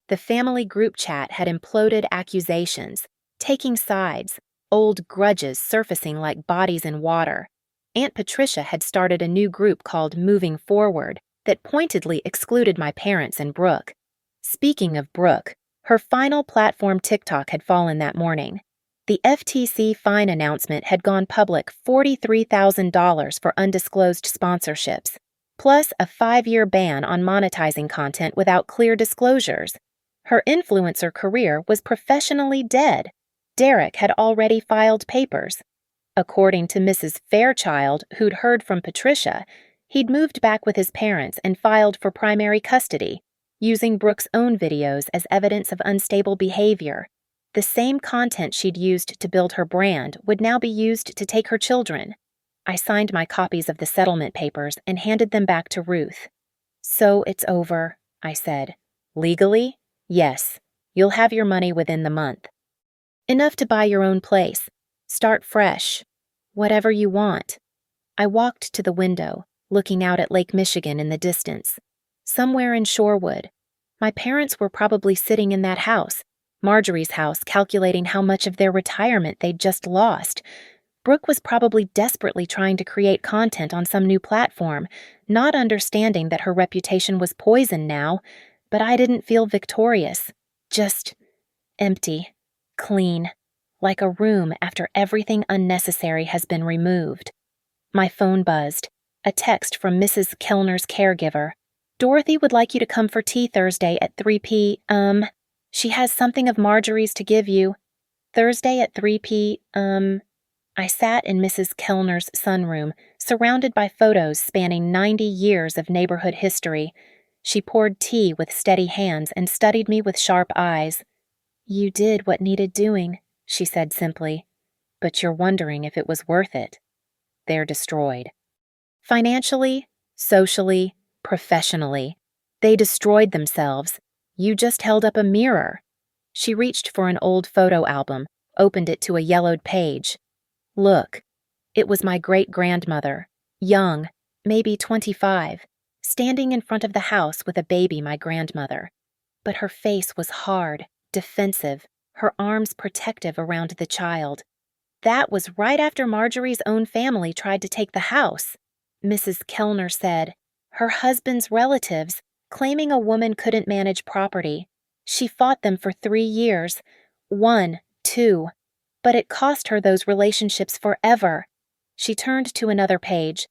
The family group chat had imploded accusations, taking sides, old grudges surfacing like bodies in water. Aunt Patricia had started a new group called Moving Forward that pointedly excluded my parents and Brooke. Speaking of Brooke, her final platform TikTok had fallen that morning. The FTC fine announcement had gone public, $43,000 for undisclosed sponsorships, plus a 5-year ban on monetizing content without clear disclosures. Her influencer career was professionally dead. Derek had already filed papers. According to Mrs. Fairchild, who'd heard from Patricia, he'd moved back with his parents and filed for primary custody, using Brooke's own videos as evidence of unstable behavior. The same content she'd used to build her brand would now be used to take her children. I signed my copies of the settlement papers and handed them back to Ruth. "So it's over," I said. "Legally? Yes. You'll have your money within the month. Enough to buy your own place. Start fresh. Whatever you want." I walked to the window, looking out at Lake Michigan in the distance. Somewhere in Shorewood. My parents were probably sitting in that house, Marjorie's house, calculating how much of their retirement they'd just lost. Brooke was probably desperately trying to create content on some new platform, not understanding that her reputation was poisoned now, but I didn't feel victorious. Just empty, clean, like a room after everything unnecessary has been removed. My phone buzzed. A text from Mrs. Kellner's caregiver. "Dorothy would like you to come for tea Thursday at 3 p.m. She has something of Marjorie's to give you. Thursday at 3 p.m. I sat in Mrs. Kellner's sunroom, surrounded by photos spanning 90 years of neighborhood history. She poured tea with steady hands and studied me with sharp eyes. "You did what needed doing," she said simply. "But you're wondering if it was worth it. They're destroyed. Financially, socially, professionally. They destroyed themselves. You just held up a mirror." She reached for an old photo album, opened it to a yellowed page. "Look." It was my great-grandmother, young, maybe 25, standing in front of the house with a baby my grandmother. But her face was hard, defensive, her arms protective around the child. That was right after Marjorie's own family tried to take the house. Mrs. Kellner said, her husband's relatives, claiming a woman couldn't manage property. She fought them for 3 years. 1, 2. But it cost her those relationships forever. She turned to another page.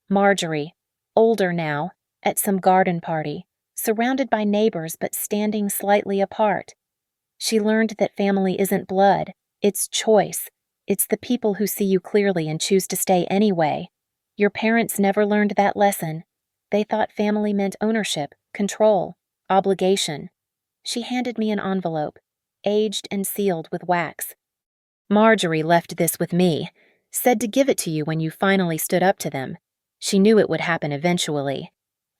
Marjorie, older now, at some garden party, surrounded by neighbors but standing slightly apart. She learned that family isn't blood, it's choice. It's the people who see you clearly and choose to stay anyway. Your parents never learned that lesson. They thought family meant ownership, control, obligation. She handed me an envelope, aged and sealed with wax. "Marjorie left this with me, said to give it to you when you finally stood up to them. She knew it would happen eventually."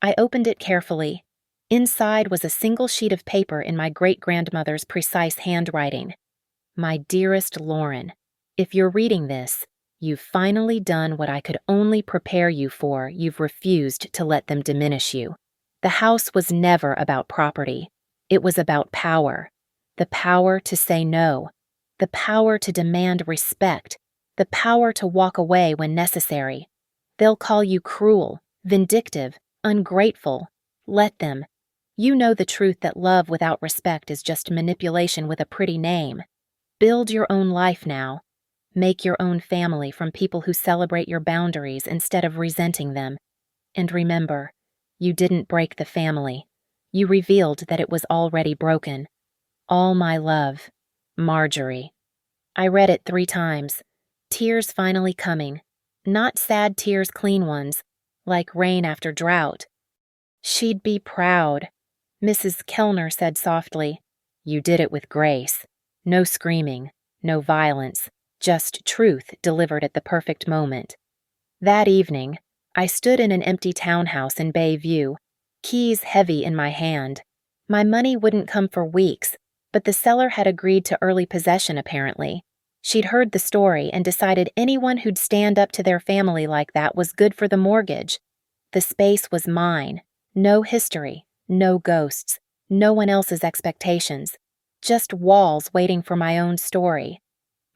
I opened it carefully. Inside was a single sheet of paper in my great-grandmother's precise handwriting. "My dearest Lauren, if you're reading this, you've finally done what I could only prepare you for. You've refused to let them diminish you. The house was never about property. It was about power. The power to say no. The power to demand respect. The power to walk away when necessary. They'll call you cruel, vindictive, ungrateful. Let them. You know the truth that love without respect is just manipulation with a pretty name. Build your own life now. Make your own family from people who celebrate your boundaries instead of resenting them. And remember, you didn't break the family. You revealed that it was already broken. All my love, Marjorie." I read it 3 times, tears finally coming. Not sad tears, clean ones, like rain after drought. She'd be proud, Mrs. Kellner said softly. You did it with grace. No screaming, no violence, just truth delivered at the perfect moment. That evening, I stood in an empty townhouse in Bayview, keys heavy in my hand. My money wouldn't come for weeks, but the seller had agreed to early possession apparently. She'd heard the story and decided anyone who'd stand up to their family like that was good for the mortgage. The space was mine. No history, no ghosts, no one else's expectations. Just walls waiting for my own story.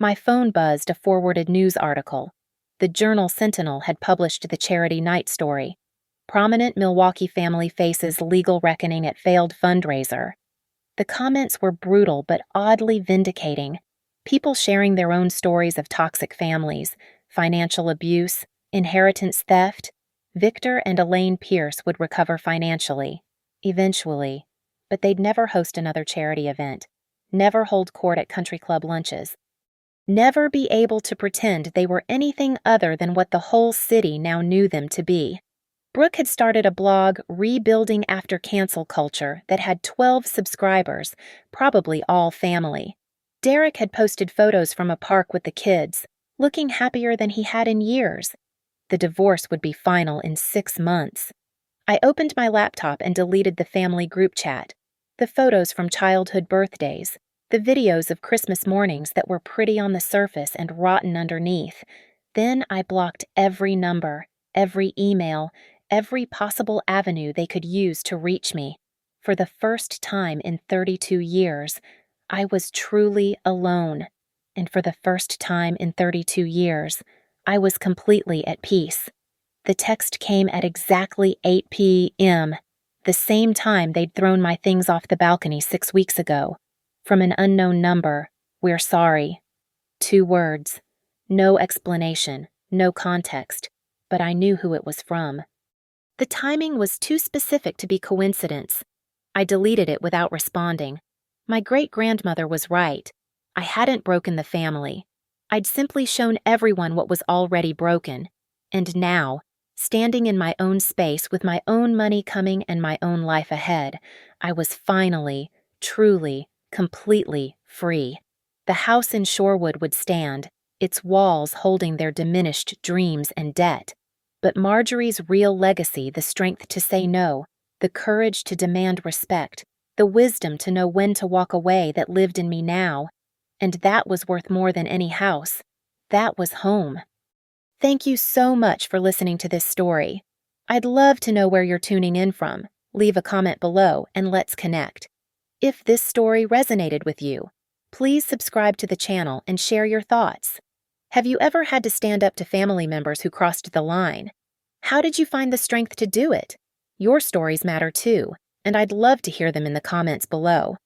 My phone buzzed a forwarded news article. The Journal-Sentinel had published the charity night story. Prominent Milwaukee family faces legal reckoning at failed fundraiser. The comments were brutal but oddly vindicating. People sharing their own stories of toxic families, financial abuse, inheritance theft. Victor and Elaine Pierce would recover financially, eventually, but they'd never host another charity event, never hold court at country club lunches, never be able to pretend they were anything other than what the whole city now knew them to be. Brooke had started a blog, Rebuilding After Cancel Culture, that had 12 subscribers, probably all family. Derek had posted photos from a park with the kids, looking happier than he had in years. The divorce would be final in 6 months. I opened my laptop and deleted the family group chat. The photos from childhood birthdays, the videos of Christmas mornings that were pretty on the surface and rotten underneath. Then I blocked every number, every email, every possible avenue they could use to reach me. For the first time in 32 years, I was truly alone. And for the first time in 32 years, I was completely at peace. The text came at exactly 8 p.m., the same time they'd thrown my things off the balcony 6 weeks ago. From an unknown number, "We're sorry." 2 words. No explanation, no context, but I knew who it was from. The timing was too specific to be coincidence. I deleted it without responding. My great-grandmother was right. I hadn't broken the family. I'd simply shown everyone what was already broken. And now, standing in my own space with my own money coming and my own life ahead, I was finally, truly, completely free. The house in Shorewood would stand, its walls holding their diminished dreams and debt. But Marjorie's real legacy, the strength to say no, the courage to demand respect, the wisdom to know when to walk away that lived in me now. And that was worth more than any house. That was home. Thank you so much for listening to this story. I'd love to know where you're tuning in from. Leave a comment below and let's connect. If this story resonated with you, please subscribe to the channel and share your thoughts. Have you ever had to stand up to family members who crossed the line? How did you find the strength to do it? Your stories matter too, and I'd love to hear them in the comments below.